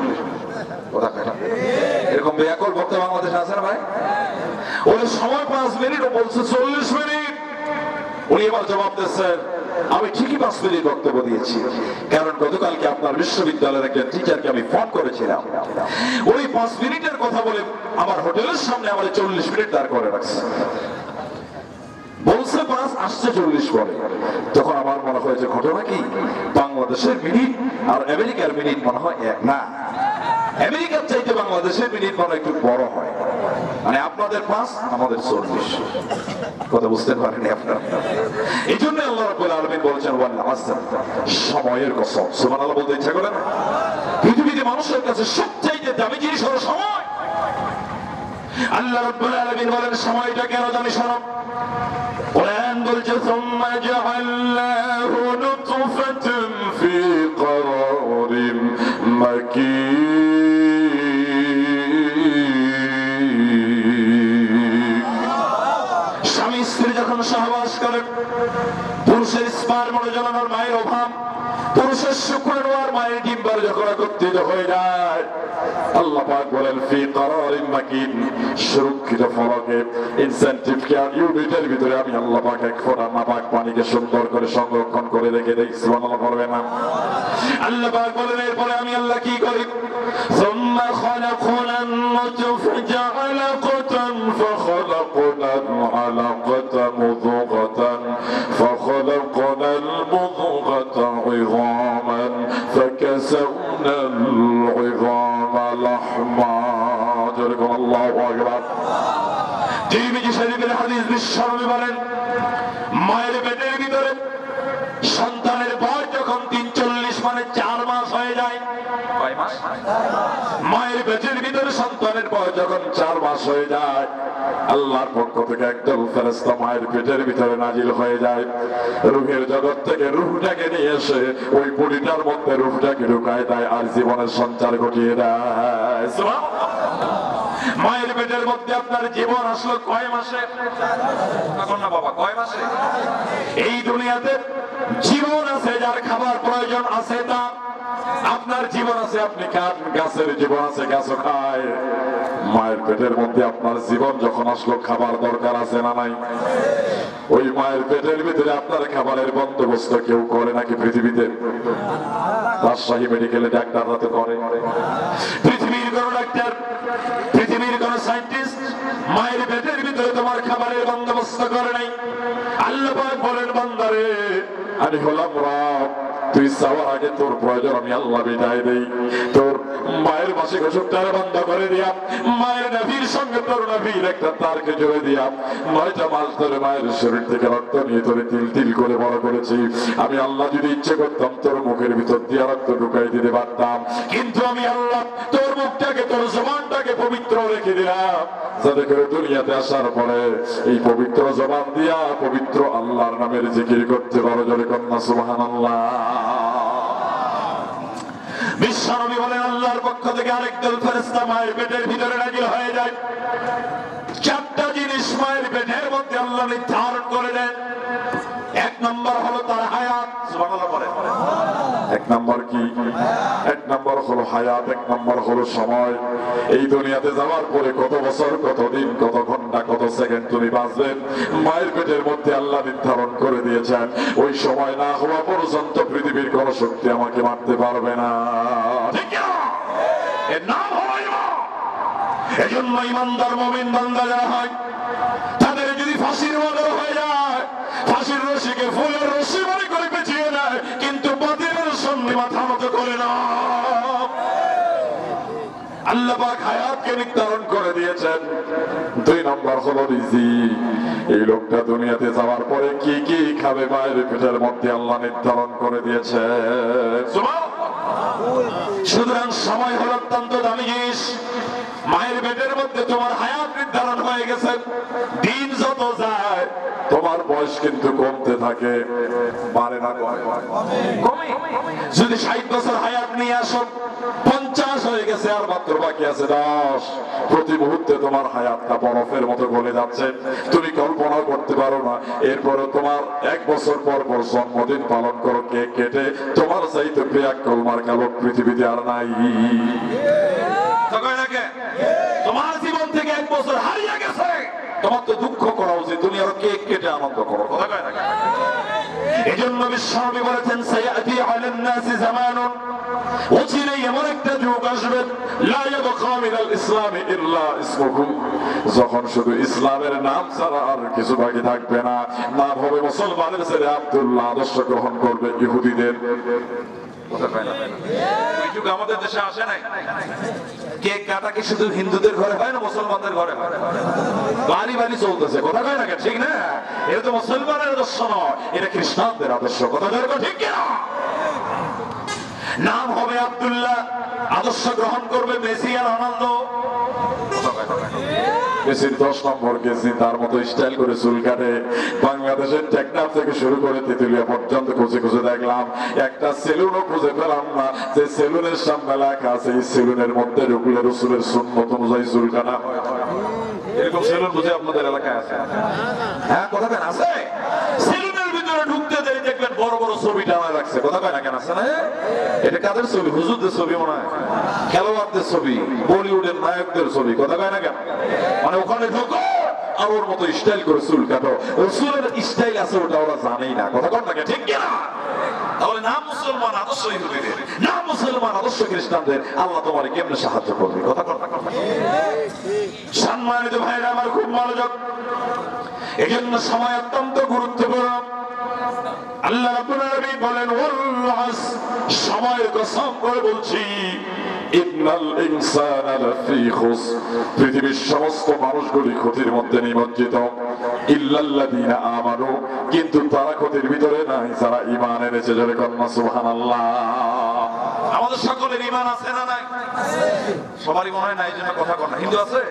S3: এরকম বেয়াকল বক্তা বাংলাদেশে আছে না ভাই? ওর সময় 5 মিনিট, ও বলছে 40 মিনিট। উনি এবার জবাব দিচ্ছেন, আমি ঠিকই 5 মিনিট বক্তব্য দিয়েছি, কারণ গতকালকে আপনার বিশ্ববিদ্যালয়ের একজন টিচারকে আমি ফোন করেছিলাম। ওই 5 মিনিটের কথা বলে আমার হোটেলের সামনে আমার 40 মিনিট দাঁড় করে রাখছে। বলছে 5, আসছে 40 পরে। তখন আমার মনে হয়েছে ঘটনা কি, বাংলাদেশের মিনিট আর আমেরিকার মিনিট মনে হয় এক না। আমেরিকার চাইতে বাংলাদেশের মিনিট মনে একটু বড় হয়, মানে আপনাদের 5, আমাদের 40। কথা বুঝতে পারেনি আপনারা? এই জন্য আল্লাহ রাব্বুল আলামিন বলেছেন, ওয়াল আসর, সময়ের কসম। সুবহানাল্লাহ বলতে ইচ্ছা করে না? পৃথিবীতে মানুষের কাছে সবচেয়ে দামি জিনিস হলো সময়। আল্লাহ রাব্বুল আলামিন বলেন, সময়টা কেন দামি শোনো। কোরআন বলছে, সুম্মা জাআলনাহু নুতফাতান ফি করারিন মাকিন। স্বামী স্ত্রী যখন সহবাস করে, পুরুষের স্পার্ম জন্মানোর মায়ের অভাব, পুরুষের শুক্রাণু আর মায়ের ডিম্বার যখন একত্রিত হয়ে যায়, আল্লাহ পাক বলেন, ফি করারিন মাকিন, সুরক্ষিত ফলকে, ইনসেন্টিভ কেয়ার ইউনিটের ভিতরে আমি আল্লাহ পাক এক ফোঁটা নাপাক পানিকে সুন্দর করে সংরক্ষণ করে রেখে দেই। সুবহানাল্লাহ বলবেন না? আল্লাহ পাক বলেন, এরপরে আমি আল্লাহ কি করি, সুম্মা খালাকনান নুতফাতা আলাকাতান ফাখালাকনাল আলাকাতা মুদগাতান ফাখালাকনাল মুদগাতা ইযামান ফাকাসাওনাল ইযামা লাহমা। যেরকম আল্লাহু আকবার। তিরমিজি শরীফের হাদিস, বিশ্বনবী বলেন, মায়ের পেটের ভিতরে সন্তানের বয়স যখন 43 মানে 4 মাস হয়ে যায়। কয় মাস? মায়ের পেটের ভিতরে সন্তানের বয়স যখন 4 মাস হয়ে যায়, আল্লাহর পক্ষ থেকে একদল ফেরেশতা মায়ের পেটের ভিতরে নাজিল হয়ে যায়। রূহের জগৎ থেকে রূহটাকে নিয়ে এসে ওই বডিটার মধ্যে রূহটাকে ঢুকায় দেয় আর জীবনের সঞ্চার ঘটিয়ে দেয়। সুবহানাল্লাহ। মায়ের পেটের মধ্যে আপনার জীবন আসলো কয় মাসে? এখন না বাবা, কয় মাসে? এই দুনিয়াতে জীবন আছে, যার খাবার প্রয়োজন আছে, তা আপনার জীবন আছে, আপনি খান, গাছের জীবন আছে, গাছও খায়। মায়ের পেটের মধ্যে আপনার জীবন যখন আসলো, খাবার দরকার আছে না নাই? ওই মায়ের পেটের ভিতরে আপনার খাবারের বন্দোবস্ত কেউ করে নাকি পৃথিবীতে? রাজশাহী মেডিকেলে ডাক্তাররা তো করে। পৃথিবীর কোন ডাক্তার, পৃথিবীর কোন সায়েন্টিস্ট মায়ের পেটের ভিতরে তো তোমার খাবারের বন্দোবস্ত করে নাই। আল্লাহ পাক বলেন বান্দারে আমি হলাম রব, তুই চাওয়ার আগে তোর প্রয়োজন আমি আল্লাহ বিদায় দেই। তোর মায়ের মাসিক অসুখটারে বন্ধ করে দিয়া, মায়ের নাভির সঙ্গে তোর নাভির একটা তারকে জোড়ে দিয়া 9টা মাস ধরে মায়ের শরীর থেকে রক্ত নিয়ে তোরে তিল তিল করে বড় করেছি। আমি আল্লাহ যদি ইচ্ছে করতাম তোর মুখের ভিতর দিয়া রক্ত ঢুকাই দিতে পারতাম, কিন্তু আমি আল্লাহ তোর মুখটাকে তোর জবানটাকে পবিত্র রেখে দিলাম, যাতে করে দুনিয়াতে আসার পরে এই পবিত্র জবান দিয়া পবিত্র আল্লাহর নামের জিকির করতে পারো। জোরে কন্যা সুবহানাল্লাহ। বিশ্বনবী বলেন আল্লাহর পক্ষ থেকে আরেক দল ফেরেশতা মায়ের পেটের ভিতরে নাযিল হয়ে যায়। 4টা জিনিস মায়ের পেটের মধ্যে আল্লাহ নির্ধারণ করে দেন। 1 নম্বর হলো তার হায়াত। সুবহানাল্লাহ বলেন। 1 নম্বর কি? 1 নম্বর হলো হায়াত, 1 নম্বর হলো সময়। এই দুনিয়াতে যাওয়ার পরে কত বছর, কত দিন, কত ঘন্টা, কত সেকেন্ড তুমি বাঁচবেন মায়ের পেটের মধ্যে আল্লাহ নির্ধারণ করে দিয়েছেন। ওই সময় না হওয়া পর্যন্ত পৃথিবীর কোন শক্তি আমাকে মারতে পারবে না। ঠিক না? এর নাম হলো ঈমান। এজন্য ঈমানদার মুমিন বান্দা যারা হয় তাদের যদি ফাঁসির মদর হয়ে যায়, ফাঁসির রশিকে ফুলের রশি মনে করে পেঁচিয়ে নেয়, কিন্তু বাতিলের সামনে মাথা নত করে না। আল্লাহ পাক হায়াতকে নির্ধারণ করে দিয়েছেন। 2 নম্বর হলো রিজিক। এই লোকটা দুনিয়াতে যাওয়ার পরে কি কি খাবে মায়ের পেটের মধ্যে আল্লাহ নির্ধারণ করে দিয়েছে। সুতরাং সময় হলো অত্যন্ত দামি জিনিস। মায়ের পেটের মধ্যে তোমার হায়াত নির্ধারণ হয়ে গেছে। দিন যত যায় তোমার বয়স কিন্তু কমতে থাকে, বাড়ে না কমে। যদি 60 বছর হায়াত নিয়ে আসো, 50 হয়ে গেছে আর মাত্র বাকি আছে 10। প্রতি মুহূর্তে তোমার হায়াতটা বরফের মতো গলে যাচ্ছে, তুমি কল্পনা করতে পারো না। এরপরে তোমার 1 বছর পর পর জন্মদিন পালন করো কেক কেটে, তোমার চাইতে প্রিয়াক্কল মার্কা লোক পৃথিবীতে আর নাই। তোমার জীবন থেকে 1 বছর হারিয়ে গেছে, তোমার তো দুঃখ করা উচিত, তুমি আরো কেক কেটে আনন্দ করো। এজন্য বিশ্বনবী বলেছেন সায়াতি আলান নাসি জামানুন, অচিরেই এমন একটা যুগ আসবে লা ইয়াবকা মিনাল ইসলামি ইল্লা ইসমুহু, যখন শুধু ইসলামের নাম ছাড়া আর কিছু বাকি থাকবে না। নাম হবে মুসলমানের ছেলে আব্দুল্লাহ, আদর্শ গ্রহণ করবে ইহুদিদের। আমাদের দেশে আসে নাই। কেক কাটা কি শুধু হিন্দুদের ঘরে হয় না মুসলমানদের ঘরে হয়? বাড়ি বাড়ি চলতেছে, কথা কয় না? ঠিক না? এটা তো মুসলমানের আদর্শ নয়, এটা খ্রিস্টানদের আদর্শ। কথা ঠিক কিনা? নাম হবে আব্দুল্লাহ, আদর্শ গ্রহণ করবে মেসিয়ার আনন্দ। মেসির 10 নম্বর কেসি, তার মতো স্টাইল করে চুল কাটে। বাংলাদেশের টেকনাফ থেকে শুরু করে তেতুলিয়া পর্যন্ত খুঁজে খুঁজে দেখলাম, একটা সেলুনও খুঁজে পেলাম না যে সেলুনের সামনে লেখা আছে এই সেলুনের মধ্যে ঢুকলে রাসূলের সুন্নাত অনুযায়ী চুল কাটা হয়। এরকম সেলুন বুঝে আপনাদের এলাকায় আছে? হ্যাঁ, কথা কেন আছে? সেলুনের ভিতরে ঢুকতে দেরি দেখবেন বড় বড় ছবি টানা রাখছে, কথা কয় না কেন? আছে না? এটা কাদের ছবি? হুজুরদের ছবি মনে হয়, খেলোয়াড়দের ছবি, বলিউডের নায়কদের ছবি, কথা কয় না কেন? মানে ওখানে ঢুকো আর ওর মতো স্টাইল করে চুল কাটো। রাসূলের স্টাইল আছে ওটা ওরা জানেই না, কথা কয় না কেন? ঠিক কিনা? তাহলে নাম মুসলমান আদর্শ ইহুদিদের, নাম মুসলমান আদর্শ খ্রিস্টানদের, আল্লাহ তোমারে কেমনে সাহায্য করবে? কথা কয় না? সম্মানিত ভাইরা আমার, খুব মনোযোগ। এজন্য সময় অত্যন্ত গুরুত্বপূর্ণ। আল্লাহ রাব্বুল আলামিন বলেন ওয়াল আসর, সময়ের কসম করে বলছি, ইন্নাল ইনসানা লাফি খুসর, পৃথিবীর সমস্ত মানুষগুলি ক্ষতির মধ্যে নিমজ্জিত, ইল্লাল্লাযীনা আমানু, কিন্তু তারা ক্ষতির ভিতরে নাই যারা ঈমান এনেছে। জোরে কন্যা সুবহানাল্লাহ। আমাদের সকলের ঈমান আছে না নাই? সবারই মনে হয় না, এই জন্য কথা কয় না। হিন্দু আছে?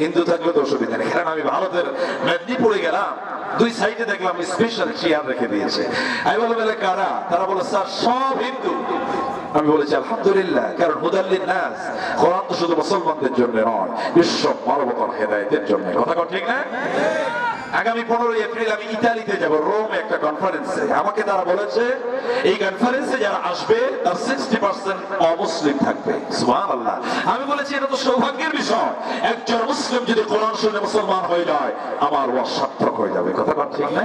S3: হিন্দু থাকলে তো অসুবিধা নেই। কারণ আমি ভারতের মেদিনীপুরে গেলাম, 2 সাইডে দেখলাম স্পেশাল চেয়ার রেখে দিয়েছে। আমি বললাম কারা? তারা বলে স্যার সব হিন্দু। আমি বলেছি আলহামদুলিল্লাহ, কারণ হুদাল্লিন নাস, কোরআন তো শুধু মুসলমানদের জন্য নয়, বিশ্ব মানবতার হেদায়েতের জন্য। কথা কয় ঠিক না? আগামী 15 এপ্রিল আমি ইতালিতে যাব, রোমে একটা কনফারেন্সে। আমাকে তারা বলেছে এই কনফারেন্সে যারা আসবে তার 60% অমুসলিম থাকবে। সুবহানাল্লাহ। আমি বলেছি এটা তো সৌভাগ্যের বিষয়, একজন মুসলিম যদি কোরআন শুনে মুসলমান হয়ে যায় আমার ওয়াজ সার্থক হয়ে যাবে। কথা কয় ঠিক না?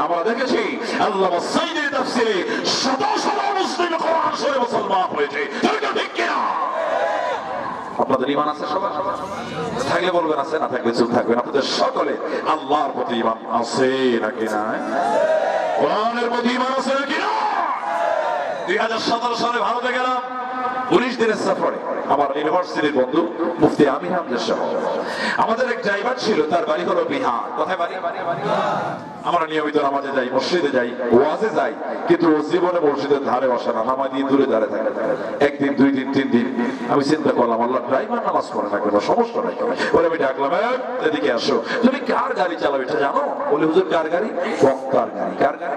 S3: আমরা দেখেছি আল্লামা সাইয়্যিদের তাফসীরে শত শত মুসলিম কোরআন শুনে মুসলমান হয়েছে। ঠিক কিনা? আপনাদের ঈমান আছে সবার? থাকলে বলবেন আছে, না থাকলে চুপ থাকবেন। আপনাদের সকলে আল্লাহর প্রতি ঈমান আছে নাকি না? কোরআনের প্রতি ঈমান আছে নাকি না? 2017 সালে ভারতে গেলাম 19 দিনের সফরে। আমার ইউনিভার্সিটির বন্ধু মুফতি আমির হামজা সহ আমাদের এক ড্রাইভার ছিল, তার বাড়ি হলো বিহার। কোথায় বাড়ি? আমরা নিয়মিত নামাজে যাই, মসজিদে যাই, ওয়াজে যাই, কিন্তু ও জীবনে মসজিদের ধারে বসে না, নামাজ দিয়ে দূরে দাঁড়িয়ে থাকে। একদিন, 2 দিন, 3 দিন আমি চিন্তা করলাম, আল্লাহ ড্রাইভার নামাজ পড়ে না কেন, সমস্যা নাই। ওরে আমি ডাকলাম, এদিকে আসো, তুমি কার গাড়ি চালাও এটা জানো? বলে হুজুর কার গাড়ি? বক্তার গাড়ি। কার গাড়ি?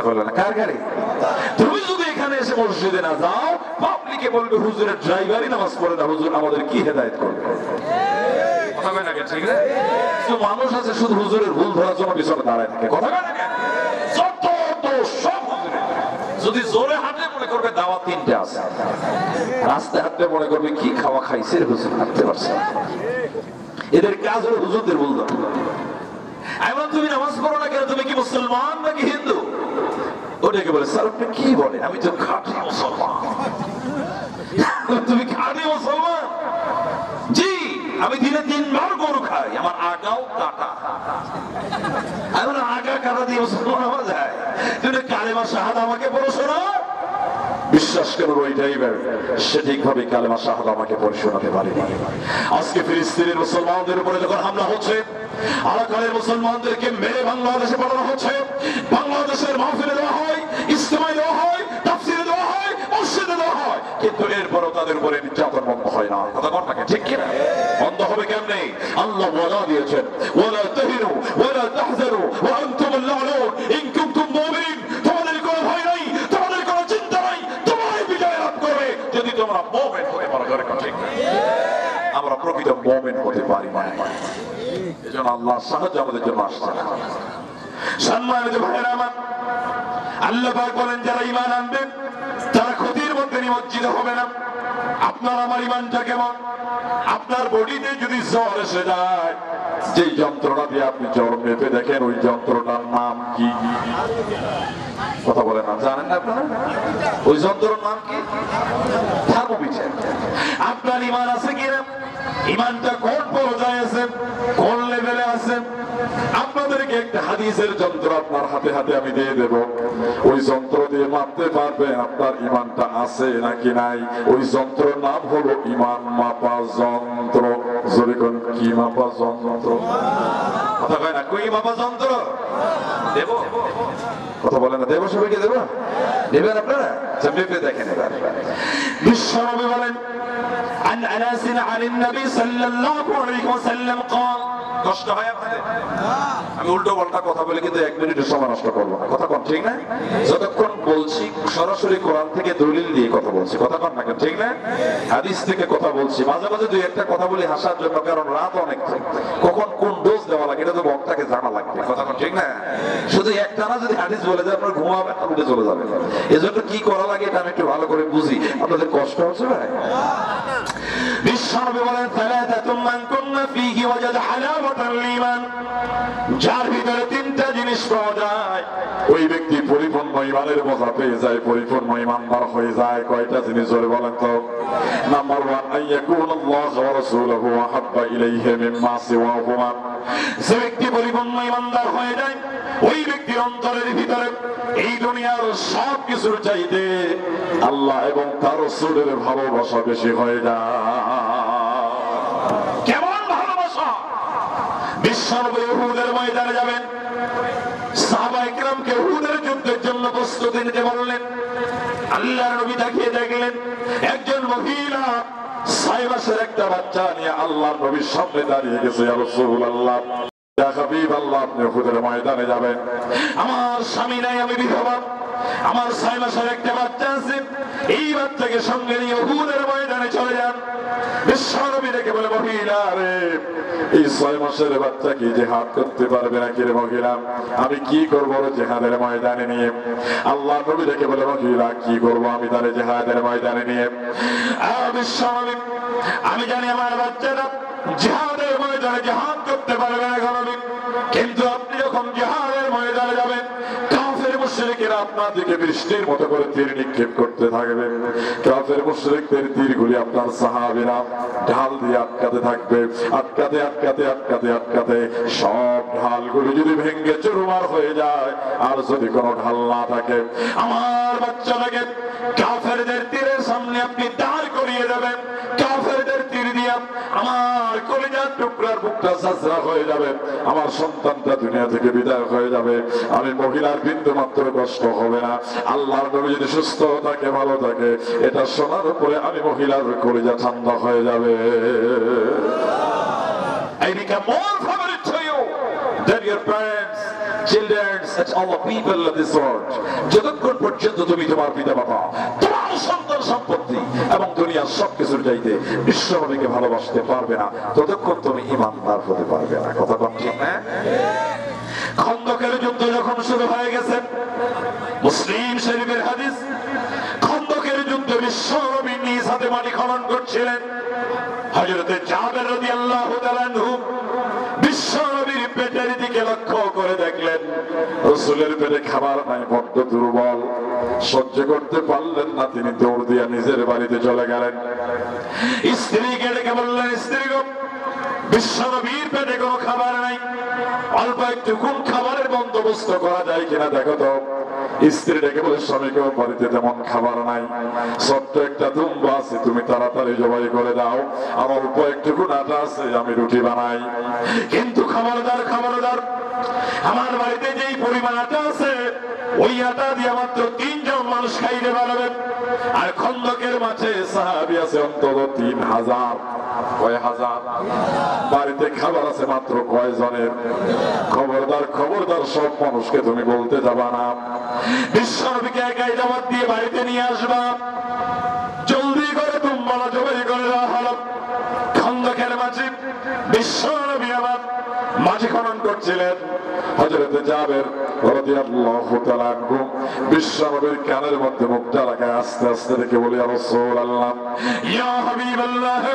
S3: বলে না কার গাড়ি? তুমি যদি এখানে এসে মসজিদে না যাও, পাবলিকে বলবে হুজুরের ড্রাইভারই নামাজ পড়ে না, হুজুর আমাদের কি হেদায়েত করবে? কথা কয় না কেন? ঠিক না? মানুষ আছে শুধু হুজুরের ভুল ধরার জন্য পিছনে দাঁড়ায় থাকে। কথা কয় না কেন? যত দোষ সব হুজুরের। যদি জোরে হাঁটে মনে করবে দাওয়া 3টে আছে, রাস্তায় হাঁটতে মনে করবে কি খাওয়া খাইছে হুজুর, হাঁটতে পারছে না। এদের কাজ হলো হুজুরদের ভুল ধরা। এমন তুমি নামাজ পড়ো না কেন, তুমি কি মুসলমান নাকি হিন্দু? ওটাকে বলে স্যার আপনি কি বলেন, আমি তো খাঁটি মুসলমান। তুমি খাঁটি মুসলমান? জি, আমি দিনে 3 বার গরু খাই, আমার আগাও কাটা। আমার আগা কাটা দিয়ে মুসলমান হওয়া যায়? তুমি কালেমা শাহাদা আমাকে পড়ো শোনা। বিশ্বাস করো ওই ড্রাইভার সঠিকভাবে কালেমা শাহাদা আমাকে পড়ে শোনাতে পারেনি। আজকে ফিলিস্তিনের মুসলমানদের উপরে যখন হামলা হচ্ছে, আরাকানের মুসলমানদেরকে মেরে বাংলাদেশে পাঠানো হচ্ছে, বাংলাদেশের মাহফিলে দেওয়া হয়, ইজতেমায় দেওয়া হয়, তাফসিরে দেওয়া হয়, মসজিদে দেওয়া হয়, কিন্তু এরপরও তাদের উপরে নির্যাতন বন্ধ হয় না। কথা বল নাকি ঠিক কিনা? বন্ধ হবে কেমনে? আল্লাহ ওয়াদা দিয়েছেন, ওয়ালা তাহিনু ওয়ালা তাহজানু ওয়া আনতুমুল লাউন ইন কুনতুম মুমিনিন। তোমাদের কোনো ভয় নাই, তোমাদের কোনো চিন্তা নাই, তোমরাই বিজয় লাভ করবে যদি তোমরা মুমিন হতে পারো। ঠিক আমরা প্রকৃত মুমিন হতে পারি না, এজন্য আল্লাহ সাহায্য আমাদের জন্য আসছে না। সম্মানিত ভাইরা আমার, আল্লাহ পাক বলেন যারা ঈমান আনবে তারা ক্ষতির মধ্যে নিমজ্জিত হবে না। আপনার আমার ঈমানটা কেমন? আপনার বডিতে যদি জ্বর এসে যায়, যে যন্ত্রটা দিয়ে আপনি জ্বর মেপে দেখেন, ওই যন্ত্রটার নাম কি? কথা বলে না, জানেন না আপনারা? ওই যন্ত্রের নাম কি? থার্মোমিটার। আপনার ঈমান আছে কিনা? ঈমানটা কোন পর্যায়ে আছে, কোন লেভেলে আছে? আপনাদেরকে একটা হাদিসের যন্ত্র আপনার হাতে হাতে আমি দিয়ে দেব, ওই যন্ত্র দিয়ে মাপতে পারবেন আপনার ঈমানটা আছে নাকি নাই। ওই যন্ত্রের নাম হলো ঈমান মাপা যন্ত্র। জোরে কোন কি মাপা যন্ত্র? কথা কয় না, কই মাপা যন্ত্র দেব? কথা বলে না, দেব সবাইকে দেব? নেবেন আপনারা? মেপে দেখেন। এবার বিশ্বনবী বলেন, عن أنس عن النبي صلى الله عليه وسلم قال। কষ্ট হয় আপনাদের? আমি উল্টো পাল্টা কথা বলে কিন্তু 1 মিনিটের সময় নষ্ট করবো না। কথা কন ঠিক না? যতক্ষণ বলছি সরাসরি কোরআন থেকে দলিল দিয়ে কথা বলছি। কথা কন না কেন? ঠিক না? হাদিস থেকে কথা বলছি। মাঝে মাঝে 2-1টা কথা বলি হাসার জন্য, কারণ রাত অনেক, কখন কোন ডোজ দেওয়া লাগে এটা তো বক্তাকে জানা লাগবে। কথা কন ঠিক না? শুধু একটানা যদি হাদিস বলে যায় আপনার ঘুমাবেন, উঠে চলে যাবে। এজন্য কি করা লাগে এটা আমি একটু ভালো করে বুঝি। আপনাদের কষ্ট হচ্ছে ভাই? বিশ্বনবী বলেন, সালাতাতুম মান কুননা ফীহি ওয়াজাদা হালাওয়াতাল ঈমান। যার ভিতরে 3টা জিনিস পাওয়া যায়, ওই ব্যক্তি পরিপূর্ণ ঈমানের মজা পেয়ে যায়, পরিপূর্ণ ঈমানদার হয়ে যায়। কয়টা জিনিস জোরে বলেন তো? নাম্বার 1, আইয়াকুনাল্লাহু ওয়া রাসূলুহু আহাব্বা ইলাইহি মিম্মা সিওয়াহুমা। যে ব্যক্তি পরিপূর্ণ ঈমানদার হয়ে যায়, ওই ব্যক্তির অন্তরের ভিতরে এই দুনিয়ার সব কিছুর চাইতে আল্লাহ এবং তার রাসূলের ভালোবাসা বেশি হয়ে যায়। কেমন ভালোবাসা? বিশ্বনবী উহুদের ময়দানে যাবেন, সাহাবায়ে কেরামকে উহুদের যুদ্ধের জন্য প্রস্তুতি নিতে বললেন। আল্লাহর নবী তাকিয়ে দেখলেন একজন মহিলা 6 মাসের একটা বাচ্চা নিয়ে আল্লাহর নবীর সামনে দাঁড়িয়ে গেছে। ইয়া রাসূলুল্লাহ, ইয়া হাবিবাল্লাহ, আপনি উহুদের ময়দানে যাবেন, আমার স্বামী নাই, আমি বিধবা, আমার 6 মাসের একটা বাচ্চা আছে, এই বাচ্চাকে সঙ্গে নিয়ে উহুদের ময়দানে চলে যান। বিশ্বনবী দেখে বলে, মহিলা রে, এই 6 মাসের বাচ্চা কি জিহাদ করতে পারবে নাকি রে মহিলা? আমি কি করবো জিহাদের ময়দানে নিয়ে? আল্লাহ নবী দেখে বলে, মহিলা কি করবো আমি তাহলে জিহাদের ময়দানে নিয়ে? বিশ্বনবী, আমি জানি আমার বাচ্চাটা জিহাদের ময়দানে জিহাদ করতে পারবে না, কিন্তু আপনি যখন জিহাদের ময়দানে যাবেন, কাফের মুশরিকেরা আপনার আসমান থেকে বৃষ্টির মতো করে তীর নিক্ষেপ করতে থাকবে। কাফের মুশরিকদের তীরগুলি আপনার সাহাবীরা ঢাল দিয়ে আটকাতে থাকবে, আটকাতে আটকাতে আটকাতে আটকাতে সব ঢালগুলি যদি ভেঙে চুরমার হয়ে যায়, আর যদি কোনো ঢাল না থাকে, আমার বাচ্চাটাকে কাফেরদের তীরের সামনে আপনি দাঁড় করিয়ে দেবেন। কাফেরদের তীর দিয়ে আমার কলিজার টুকরার বুকটা সাজরা হয়ে যাবে, আমার সন্তানটা দুনিয়া থেকে বিদায় হয়ে যাবে, আমি মহিলার বিন্দু মাত্র কষ্ট হবে না। আল্লাহর নবী যদি সুস্থ থাকে, ভালো থাকে, এটা শোনার উপরে আমি মহিলার কলিজা ঠান্ডা হয়ে যাবে। I become more favorite to you than your parents, children, and all the people of this world. যতক্ষণ পর্যন্ত তুমি তোমার পিতা মাতা, তোমার সন্তান সম্পত্তি এবং দুনিয়ার সবকিছুর চাইতে বিশ্বনবীকে ভালোবাসতে পারবে না, ততক্ষণ তুমি ঈমানদার হতে পারবে না। কথা কোন ঠিক না? খন্দকের যুদ্ধ যখন শুরু হয়ে গেছে, মুসলিম শরীফের হাদিস, খন্দকের যুদ্ধ বিশ্বনবী নিজ হাতে মাটি খনন করছিলেন। হযরতে জাবের রাদিয়াল্লাহু তাআলা আনহু বিশ্বনবীর পেটের দিকে লক্ষ্য করে দেখলেন রাসূলের পেটে খাবার নাই, বড্ড দুর্বল, সহ্য করতে পারলেন না, তিনি দৌড় দিয়ে নিজের বাড়িতে চলে গেলেন। স্ত্রীকে ডেকে বললেন, স্ত্রী গো, বিশ্বনবীর পেটে কোনো খাবার নাই, অল্প একটু কোন খাবারের বন্দোবস্ত করা যায় কিনা দেখো তো। স্ত্রী ডেকে বলে, স্বামীকে বাড়িতে তেমন খাবার নাই, ছোট্ট একটা দুম্বা আছে, তুমি তাড়াতাড়ি জবাই করে দাও, আর অল্প একটু আটা আছে, আমি রুটি বানাই। কিন্তু খবরদার খবরদার, আমার বাড়িতে যেই পরিমাণ আটা আছে, ওই আটা দিয়ে মাত্র 3 জন মানুষ খাইতে পারবে, আর খন্দকের মাঝে সাহাবী আছে অন্তত 3000। কয় হাজার? বাড়িতে খাবার আছে মাত্র কয়জনের? খবরদার খবরদার, সব মানুষকে তুমি বলতে যাবা না, বিশ্বনবীকে একাই দাওয়াত দিয়ে বাড়িতে নিয়ে আসবা, জলদি করে তুমবালা জবাই করে দেওয়া হলো। খন্দকের মাঝে বিশ্বনবী আবার মাঝে খনন করছিলেন। হযরতে জাবের রাদিয়াল্লাহু তাআলা আনহু বিশ্বনবীর কানের মধ্যে মুখটা লাগায় আস্তে আস্তে রেখে বলে, ইয়া রাসূলুল্লাহ, ইয়া হাবিবাল্লাহ,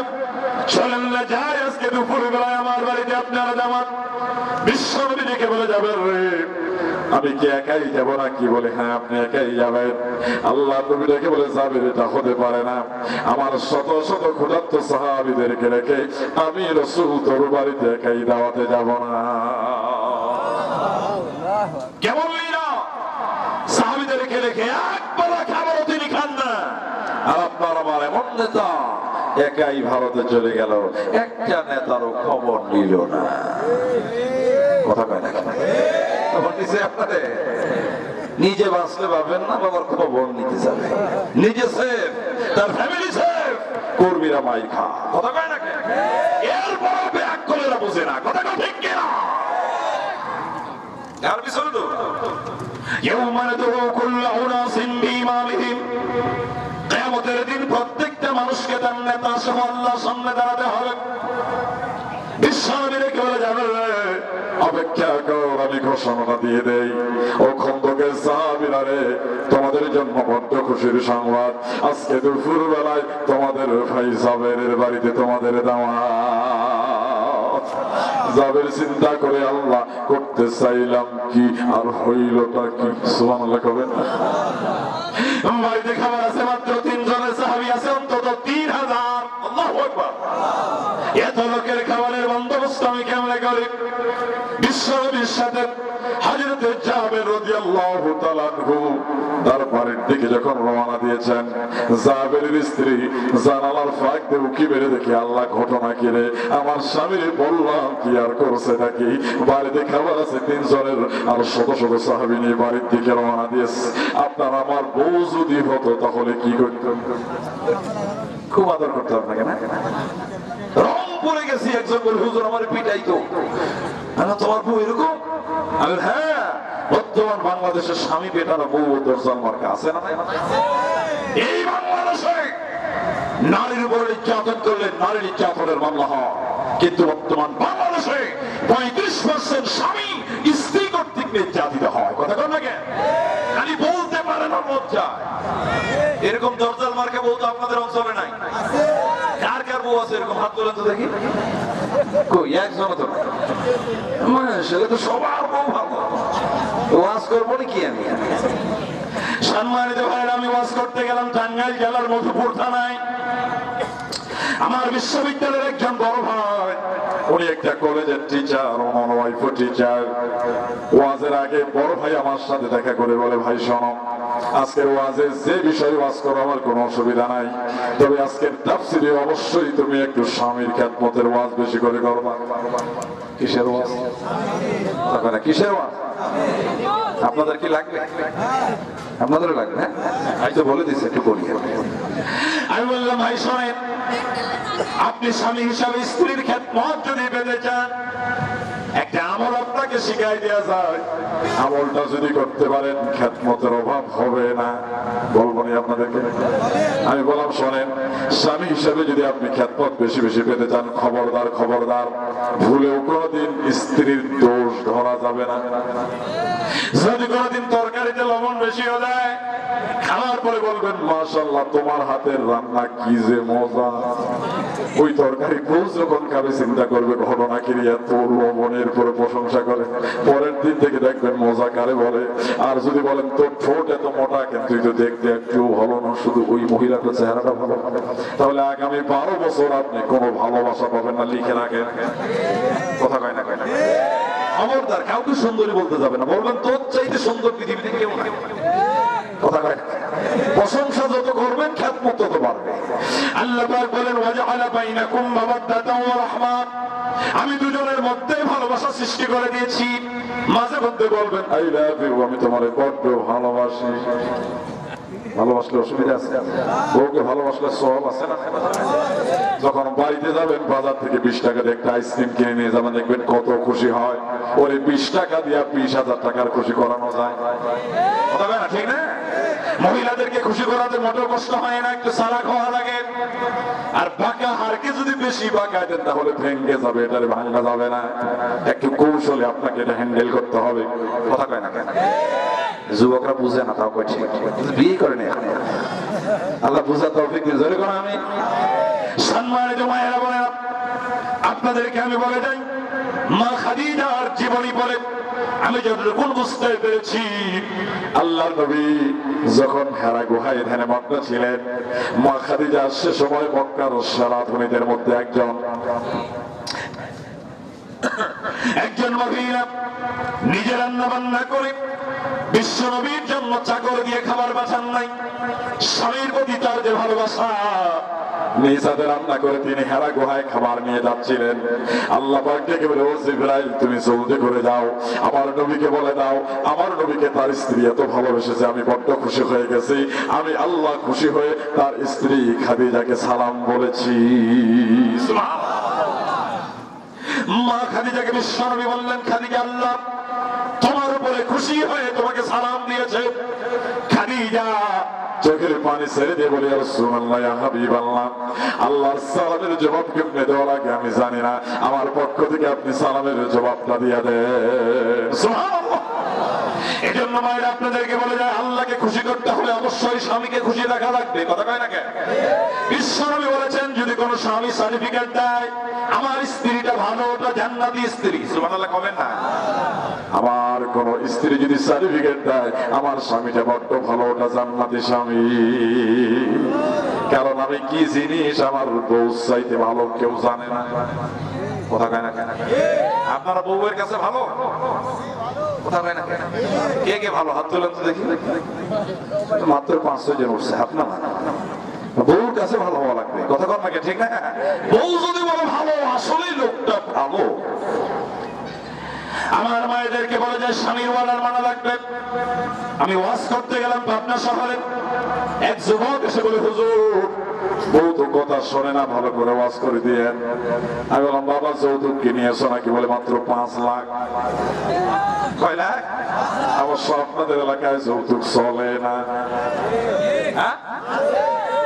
S3: চলেন না যাই, আজকে দুপুর বেলায় আমার বাড়িতে আপনারা দাওয়াত। বিশ্বনবী ডেকে বলে, জাবের রে, আমি কি একাই যাব নাকি? বলে, হ্যাঁ আপনি একাই যাবেন। আল্লাহ নবী ডেকে বলে, জাবের, এটা হতে পারে না, আমার শত শত ক্ষুধার্ত সাহাবীদেরকে রেখে আমি রাসূল তোর বাড়িতে একাই দাওয়াতে যাব না। কেমন না, সাহাবীদেরকে রেখে একবার খাবারও তিনি খান না, আর আপনার আমার এমন নেতা একাই ভারতে চলে গেল, একটা নেতারও খবর নিল না। কথা কয় না? খবর নিছে আপনাদের? নিজে বাঁচতে পারবেন না, বাবার খবর নিতে যাবে। নিজে সেফ, তার ফ্যামিলি সেফ, কর্মীরা মাই খা। কথা কয় না? এরপরও ব্যাক করে বুঝে না। কথা কয় ঠিক কিনা? আর পিছনে তো ইয়াউমা নাদউ কুল্লু উনাসিন বিইমামিহিম, কিয়ামতের দিন প্রত্যেকটা মানুষকে তার নেতা সহ আল্লাহর সামনে দাঁড়াতে হবে। বিশ্বনবীকে বলে, জানো অপেক্ষা কর, আমি ঘোষণা দিয়ে দেই, ও খন্দকের সাহাবীরা রে, তোমাদের জন্য বড্ড খুশির সংবাদ, আজকে দুপুর বেলায় তোমাদের ভাই জাবেরের বাড়িতে তোমাদের দাওয়াত। জাবের চিন্তা করে, আল্লাহ করতে চাইলাম কি আর হইলটা কি? সুবহানাল্লাহ কবেন? বাড়িতে খাবার আছে মাত্র 3 জনের, সাহাবী আছে অন্তত 3000। আল্লাহু আকবার। এত লোকের খাবারের বন্দোবস্ত আমি কেমনে করি? বিশ্বনবীর সাথে হযরত জাবের রাদিয়াল্লাহু তাআলা আনহু তার বাড়ির দিকে যখন রওনা দিয়েছেন, জাবেরের স্ত্রী জানালার ফাঁক দিয়ে উকি মেরে দেখে, আল্লাহ ঘটনা কি রে? আমার স্বামীর বললাম কি আর করছে নাকি? বাড়িতে খাবার আছে 3 জনের, আর শত শত সাহাবী নিয়ে বাড়ির দিকে রওনা দিয়েছে। আপনার আমার বউ যদি হতো তাহলে কি করতেন? খুব আদর করতে আপনাকে না? রংপুরে গেছি, একজন বলে, হুজুর আমার পিটাইতো। তোমার বউ এরকম? আমি, হ্যাঁ, বর্তমান বাংলাদেশের স্বামী পেটানো বউ দরজাল মার্কা আছে না? এই বাংলাদেশে নারীর উপর নির্যাতন করলে নারীর নির্যাতনের মামলা হয়, কিন্তু বর্তমান বাংলাদেশে 35% স্বামী স্ত্রী কর্তৃক নির্যাতিত হয়। কথা কর না কেন? খালি বলতে পারে না, লজ্জা। এরকম দরজাল মার্কা বউ তো আপনাদের অঞ্চলে নাই? কার কার বউ আছে এরকম? হাত তোলেন তো দেখি। কই একজন তো? সেটা তো সবার বউ ভালো। ওয়াজ করবো নাকি আমি? সম্মানিত ভাইরা, আমি ওয়াজ করতে গেলাম টাঙ্গাইল জেলার মধুপুর থানায়। আমার বিশ্ববিদ্যালয়ের একজন বড় ভাই, উনি একটা কলেজের টিচার, ওনার ওয়াইফও টিচার। ওয়াজের আগে বড় ভাই আমার সাথে দেখা করে বলে, ভাই শোনো, আজকের ওয়াজে যে বিষয় ওয়াজ করো আমার কোনো অসুবিধা নাই, তবে আজকের তাফসিরে অবশ্যই তুমি একটু স্বামীর খেদমতের ওয়াজ বেশি করে করবা। কিসের ওয়াজ? কিসের ওয়াজ? আপনাদের কি লাগবে? আপনাদেরও লাগবে? হ্যাঁ, আমি তো বলে দিচ্ছি, একটু করি। আমি বললাম, ভাই শোনেন, আপনি স্বামী হিসাবে স্ত্রীর খেদমত যদি পেতে চান, একটা আমল আপনাকে শিখাই দেওয়া যায়। আমলটা যদি করতে পারেন খেদমতের অভাব হবে না। বলবো না আপনাদেরকে? আমি বললাম, শোনেন, স্বামী হিসাবে যদি আপনি খেদমত বেশি বেশি পেতে চান, খবরদার খবরদার ভুলেও কোনোদিন স্ত্রীর দোষ ধরা যাবে না। যদি কোনোদিন তরকারিতে লবণ বেশি হয়ে যায়, খাওয়ার পরে বলবেন, মাশাআল্লাহ তোমার হাতের রান্না কি যে মজা। ওই তরকারি বউ যখন খাবে চিন্তা করবে ঘটনা কি, এত লবণের পরে প্রশংসা করে। পরের দিন থেকে দেখবেন মজা কারে বলে। আর যদি বলেন তোর ঠোঁট এত মোটা কেন, তুই তো দেখতে একটু ভালো না, শুধু ওই মহিলাটার চেহারাটা ভালো, তাহলে আগামী 12 বছর আপনি কোনো ভালোবাসা পাবেন না। লিখে রাখেন। কথা কয় না? খবরদার কাউকে সুন্দরী বলতে যাবে না, বলবেন তোর চাইতে সুন্দর পৃথিবীতে কেউ নাই। কথা কয় না? প্রশংসা যত করবেন খেদমত তত বাড়বে। আল্লাহ পাক বলেন, ওয়াজআলা বাইনাকুম মাওয়াদ্দাতাও ওয়া রাহমা, আমি দুজনের মধ্যে ভালোবাসা সৃষ্টি করে দিয়েছি। মাঝে মধ্যে বলবেন, আই লাভ ইউ, আমি তোমারে বড্ড ভালোবাসি। ভালোবাসলে অসুবিধা আছে? বউকে ভালোবাসলে সওয়াব আছে না? যখন বাড়িতে যাবেন, বাজার থেকে 20 টাকার একটা আইসক্রিম কিনে নিয়ে যাবেন, দেখবেন কত খুশি হয়। ওরে 20 টাকা দিয়ে 20,000 টাকার খুশি করানো যায়। কথা বলে না? ঠিক না? মহিলাদেরকে খুশি করাতে মোটেও কষ্ট হয় না, একটু সারা খাওয়া লাগে। আর বাঁকা হারকে যদি বেশি বাঁকা দেন তাহলে ভেঙে যাবে, এটারে ভাঙা যাবে না। একটু কৌশলে আপনাকে এটা হ্যান্ডেল করতে হবে। কথা কয় না? যুবকরা বুঝে না, তাও ঠিক, বিয়ে করেনি এখন। আল্লাহ বুঝা তৌফিক দিন। জোরে কোন আমি। সম্মানিত মায়েরা বলেন, আপনাদেরকে আমি বলে যাই, মা খাদিজার জীবনী বলে আমি যতটুকু বুঝতে পেরেছি, আল্লাহর নবী যখন হেরা গুহায় ধ্যানে মগ্ন ছিলেন, মা খাদিজা সে সময় মক্কার সেরা ধনীদের মধ্যে একজন মহিলা নিজে রান্না বান্না করে বিশ্ব নবীর জন্য চাকর দিয়ে খাবার পাঠান নাই। স্বামীর প্রতি তার যে ভালোবাসা, নিজ হাতে রান্না করে তিনি হেরা গুহায় খাবার নিয়ে যাচ্ছিলেন। আল্লাহ পাক ডেকে বলে, ও জিবরাইল, তুমি জলদি করে যাও, আমার নবীকে বলে দাও, আমার নবীকে তার স্ত্রী এত ভালোবেসেছে, আমি বড্ড খুশি হয়ে গেছি। আমি আল্লাহ খুশি হয়ে তার স্ত্রী খাদিজাকে সালাম বলেছি। মা খাদিজাকে বিশ্বনবী বললেন, খাদিজা, আল্লাহ তোমার উপরে খুশি হয়ে তোমাকে সালাম দিয়েছে। খাদিজা চোখের পানি ছেড়ে দিয়ে বলি, রাসূলুল্লাহ, ইয়া হাবিবাল্লাহ, আল্লাহর সালামের জবাব কেমনে দেওয়া লাগে আমি জানি না, আমার পক্ষ থেকে আপনি সালামের জবাবটা দিয়ে দেন। সুবহানাল্লাহ। এজন্য মায়েরা আপনাদেরকে বলে যায়, আল্লাহকে খুশি করতে হলে অবশ্যই স্বামীকে খুশি রাখা লাগবে। কথা কয় না কেন? বিশ্বনবী বলেছেন, যদি কোনো স্বামী সার্টিফিকেট দেয় আমার স্ত্রীটা ভালো, ওটা জান্নাতি স্ত্রী, সুবহানাল্লাহ কবেন না? আমার কোন স্ত্রী যদি সার্টিফিকেট দেয় আমার স্বামীটা বড্ড ভালো, ওটা জান্নাতি স্বামী। কারণ আমি কি জিনিস আমার বউ চাইতে ভালো কেউ জানে না। কথা কয় না? আপনারা বউয়ের কাছে ভালো? কথা কয় না? কে কে ভালো? হাত তোলেন তো দেখি। মাত্র 5-6 জন উঠছে, হাত না। বউর কাছে ভালো হওয়া লাগবে। কথা কর নাকি? ঠিক না? বউ যদি বলো ভালো, আসলেই লোকটা ভালো। আমার মায়েদেরকে বলে যায়, স্বামীর ওয়ার্ডার মানা লাগবে। আমি ওয়াজ করতে গেলাম পাবনা শহরে, এক যুবক এসে বলে, হুজুর বউ তো কথা শোনে না, ভালো করে ওয়াজ করে দিয়েন। আমি বললাম, বাবা যৌতুক কি নিয়েছো নাকি? বলে, মাত্র 5 লাখ। কয় লাখ? অবশ্য আপনাদের এলাকায় যৌতুক চলে না। হ্যাঁ,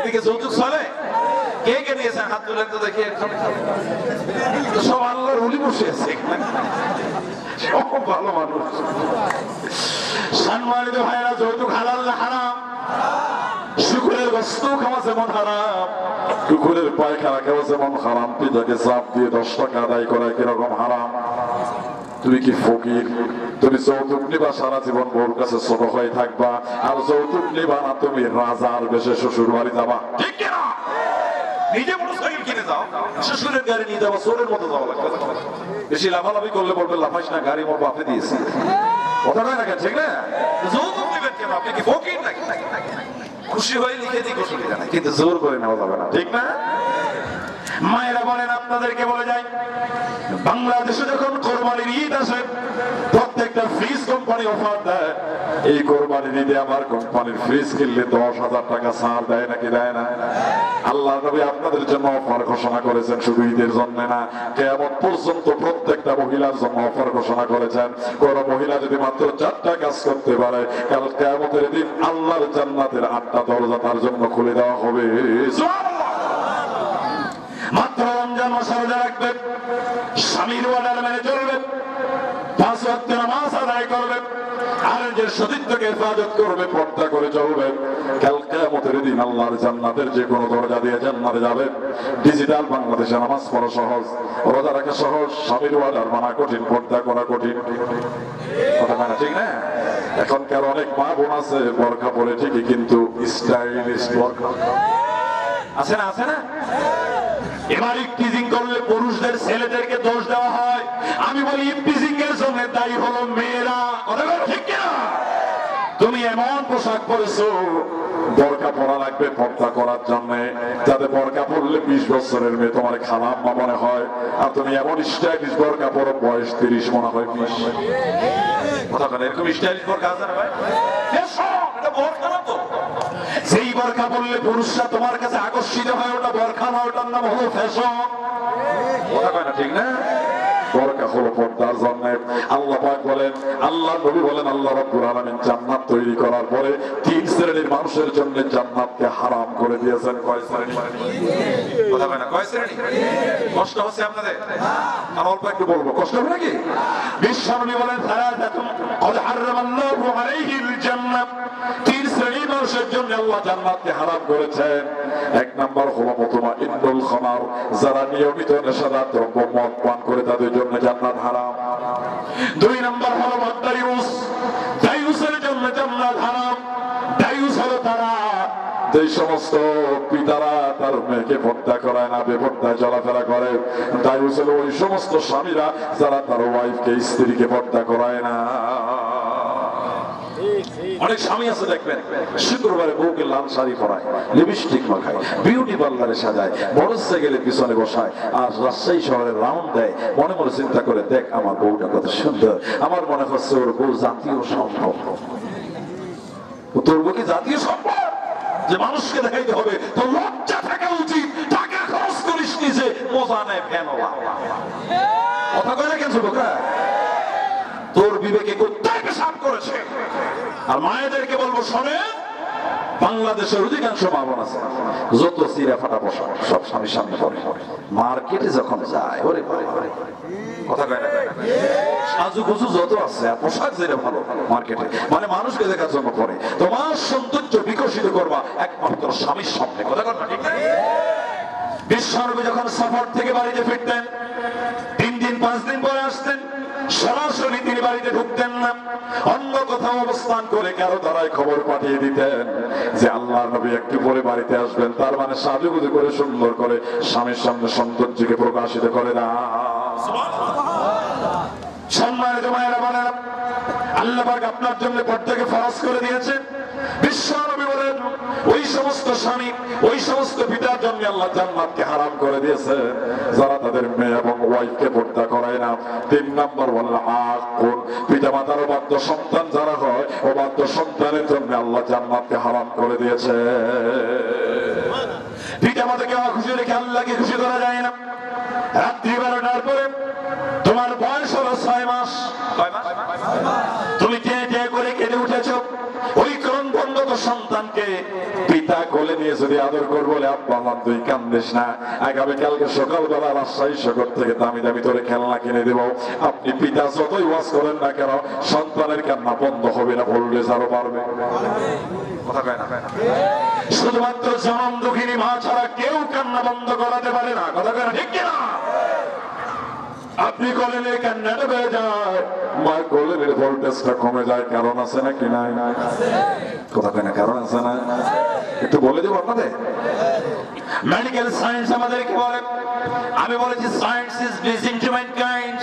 S3: এদিকে যৌতুক চলে? কে কে নিয়েছেন হাত তুলেন তো দেখি। সব আল্লাহর ওলি বসে আছে, সব ভালো মানুষ। সম্মানিত ভাইরা, যৌতুক হালাল না হারাম? শুকুরের বস্তু খাওয়া যেমন হারাম, কুকুরের পায়খানা খাওয়া যেমন হারাম, পিতাকে চাপ দিয়ে 10 টাকা আদায় করা কিরকম হারাম। তুমি কি ফকির? তুমি যৌতুক নিবা সারা জীবন বউর কাছে ছোট হয়ে থাকবা, আর যৌতুক নিবা না তুমি রাজার বেশে শ্বশুর বাড়ি যাবা, ঠিক কিনা? নিজে মোটরসাইকেল কিনে যাও, শ্বশুরের গাড়ি নিয়ে যাবো, চোরের মতো যাওয়া লাগবে। বেশি লাফালাফি করলে বলবে লাফাইস না, গাড়ি মোর বাপে দিয়েছে, কথা নয় না, ঠিক না? যৌতুক নিবেন কেন? আপনি কি ফকির নাকি? খুশি হয়ে লিখে দিই, অসুবিধা নাই, কিন্তু জোর করে নেওয়া যাবে না, ঠিক না? মায়েরা বলেন, আপনাদেরকে বলে যাই, বাংলাদেশে যখন কোরবানির ঈদ আসে, প্রত্যেকটা ফ্রিজ কোম্পানি অফার দেয়। এই কোরবানির ঈদে আমার কোম্পানির ফ্রিজ কিনলে 10,000 টাকা ছাড় দেয় নাকি দেয় না? আল্লাহ নবী আপনাদের জন্য অফার ঘোষণা করেছেন, শুধু ঈদের জন্য না, কিয়ামত পর্যন্ত প্রত্যেকটা মহিলার জন্য অফার ঘোষণা করেছেন। কোন মহিলা যদি মাত্র 4টা কাজ করতে পারে, কাল কিয়ামতের দিন আল্লাহর জান্নাতের 8টা দরজা তার জন্য খুলে দেওয়া হবে। মাত্র রমজান মাস রোজা রাখবেন, স্বামীর ওয়াদার মেনে চলবেন, 5 ওয়াক্ত নামাজ আদায় করবেন, আর যে সতীত্বকে হেফাজত করবে, পর্দা করে চলবে, কাল কিয়ামতের দিন আল্লাহর জান্নাতের যে কোনো দরজা দিয়ে জান্নাতে যাবে। ডিজিটাল বাংলাদেশে নামাজ পড়া সহজ, রোজা রাখা সহজ, স্বামীর ওয়াদার মানা কঠিন, পর্দা করা কঠিন, কথা না, ঠিক না? এখনকার অনেক মা বোন আছে বোরকা পরে ঠিকই, কিন্তু স্টাইলিশ বোরকা আছে না, আছে না? এবার ইফতিজিং করলে পুরুষদের ছেলেদেরকে দোষ দেওয়া হয়। আমি বলি ইফতিজিং এর জন্য দায়ী হলো মেয়েরা, কথা বলো ঠিক কিনা? তুমি এমন পোশাক পরেছো, বোরকা পরা লাগবে পর্দা করার জন্য, যাতে বোরকা পরলে 20 বছরের মেয়ে তোমার খালাম্মা মনে হয়, আর তুমি এমন স্টাইলিশ বোরকা পরো, বয়স 30 মনে হয় 20। কথা বলে এরকম স্টাইলিশ বোরকা আছে না ভাই? এটা বহুত খারাপ তো। সেই বোরকা পরলে পুরুষরা তোমার কাছে আকর্ষিত হয়, ওটা বোরকা না, ওটার নাম হলো ফ্যাশন, কথা কয় না, ঠিক না? বোরকা হলো পর্দার জন্য। আল্লাহ পাক বলেন, আল্লাহ নবী বলেন, আল্লাহ রাব্বুল আলামিন জান্নাত তৈরি করার পরে 3 শ্রেণীর মানুষের জন্য জান্নাতকে হারাম করে দিয়েছেন। কয় শ্রেণী? কথা কয় না, কয় শ্রেণী? কষ্ট হচ্ছে আপনাদের? আমি অল্প একটু বলবো, কষ্ট হবে নাকি? বিশ্বনবী বলেন, সালাতাতুন ক্বাদ হারামাল্লাহু আলাইহিল জান্নাত, 3 শ্রেণীর মানুষের জন্য আল্লাহ জান্নাতকে হারাম করেছেন। 1 নাম্বার হলো মুতমাইন্নুল খামার, যারা নিয়মিত নেশাদার দ্রব্য মদ পান করে তাদের জন্য জান্নাত হারাম। 2 নাম্বার হলো দায়ুস, দায়ুসের জন্য জান্নাত হারাম। দায়ুস হলো তারা যে সমস্ত পিতারা তার মেয়েকে পর্দা করায় না, বেপর্দায় চলাফেরা করে। দায়ুস হলো ওই সমস্ত স্বামীরা যারা তার ওয়াইফকে, স্ত্রীকে পর্দা করায় না। অনেক স্বামী আছে দেখবেন, শুক্রবারে বউকে লাল শাড়ি পরায়, লিপস্টিক মাখায়, বিউটি পার্লারে সাজায়, মোটরসাইকেলের পিছনে বসায়, আর রাজশাহী শহরের রাউন্ড দেয়। মনে মনে চিন্তা করে, দেখ আমার বউটা কত সুন্দর, আমার মনে হচ্ছে ওর বউ জাতীয় সম্ভব। তোর বউ কি জাতীয় সম্ভব যে মানুষকে দেখাইতে হবে? তোর লজ্জা থাকা উচিত, টাকা খরচ করিস নিজে, মজা নেয় ফ্যানওয়ালা, কথা কয় না কেন ছোটরা? তোর বিবেকে কোথায় পেশাব করেছে? আর মায়েদেরকে বলবো, শোনে, বাংলাদেশের অধিকাংশ মা বোন আছে যত চিরা ফাটা পোশাক সব স্বামীর সামনে পরে, মার্কেটে যখন যায়, ওরে কথা কয় না, সাজুগুজু যত আছে, পোশাক যেটা ভালো মার্কেটে, মানে মানুষকে দেখার জন্য পরে। তোমার সৌন্দর্য বিকশিত করবা একমাত্র স্বামীর সামনে, কথা কয় না, ঠিক না? বিশ্বনবী যখন সফর থেকে বাড়িতে ফিরতেন, 3 দিন 5 দিন পরে আসতেন, সরাসরি তিনি বাড়িতে ঢুকতেন না, অন্য কোথাও অবস্থান করে কারো দ্বারাই খবর পাঠিয়ে দিতেন যে আল্লাহর নবী একটু পরে বাড়িতে আসবেন। তার মানে সাজুগুজু করে সুন্দর করে স্বামীর সামনে সৌন্দর্যকে প্রকাশিত করে না। সম্মানিত মায়েরা বলেন, আল্লাহ পাক আপনার জন্য পর্দাকে ফরজ করে দিয়েছেন। বিশ্বনবী বলেন, ওই সমস্ত স্বামী, ওই সমস্ত পিতার জন্য আল্লাহ জান্নাতকে হারাম করে দিয়েছে যারা তাদের মেয়ে এবং ওয়াইফকে পর্দা করায় না। 3 নাম্বার বলল আকুল, পিতামাতার অবাধ্য সন্তান যারা হয়, অবাধ্য সন্তানের জন্য আল্লাহ জান্নাতকে হারাম করে দিয়েছে। পিতামাতাকে অখুশি রেখে আল্লাহকে খুশি করা যায় না। রাত্রি 12টার পরে তোমার বয়স হলো 6 মাস, তুমি টেনে করে কেঁদে উঠেছ, ওই ক্রন্দনরত সন্তানকে পিতা কোলে নিয়ে যদি আদর করবো, বলে আব্বা আমার তুই কান্দিস না, আগামীকালকে সকালবেলা রাজশাহী শহর থেকে দামি দামি তোরে খেলনা কিনে দেব। আপনি পিতা যতই ওয়াজ করেন না কেন, সন্তানের কান্না বন্ধ হবে না, ভোল্টেজ আরো বাড়বে, কথা কয় না? শুধুমাত্র জনম দুঃখিনী মা ছাড়া কেউ কান্না বন্ধ করাতে পারে না, কথা কয় না, ঠিক কিনা? আপনি কোলেনে কান্নাটা বেড়ে যায়, মা কোলেনের ভোল্টেজটা কমে যায়, কারণ আছে নাকি নাই? কথা কয় না, কারণ আছে না? একটু বলে দেবো আপনাদের। মেডিকেল সায়েন্স আমাদেরকে বলে, আমি বলেছি science is blessing two mankind,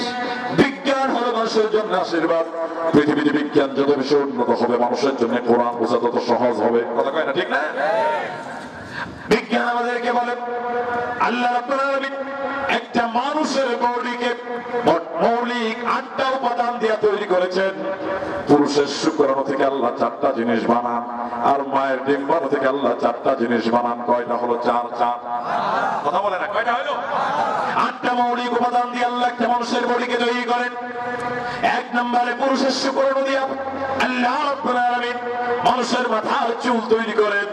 S3: বিজ্ঞান হলো মানুষের জন্য আশীর্বাদ। পৃথিবীতে বিজ্ঞান যত বেশি উন্নত হবে, মানুষের জন্য কোরআন বোঝা তত সহজ হবে। কথা কয় না, ঠিক না? বিজ্ঞান আমাদেরকে বলে আল্লাহ রাব্বুল আলামিন একটা মানুষের বডিকে মৌলিক 8টা উপাদান দিয়ে তৈরি করেছেন। পুরুষের শুক্রাণু থেকে আল্লাহ 4টা জিনিস বানান, আর মায়ের ডিম্বাণু থেকে আল্লাহ 4টা জিনিস বানান। কয়টা হলো? 4 4। কথা বলে না, কয়টা হলো? 8টা মৌলিক উপাদান দিয়ে আল্লাহ একটা মানুষের বডিকে তৈরি করেন। এক নম্বরে পুরুষের শুক্রাণু দিয়ে আল্লাহ রাব্বুল আলামিন মানুষের মাথার চুল তৈরি করেন।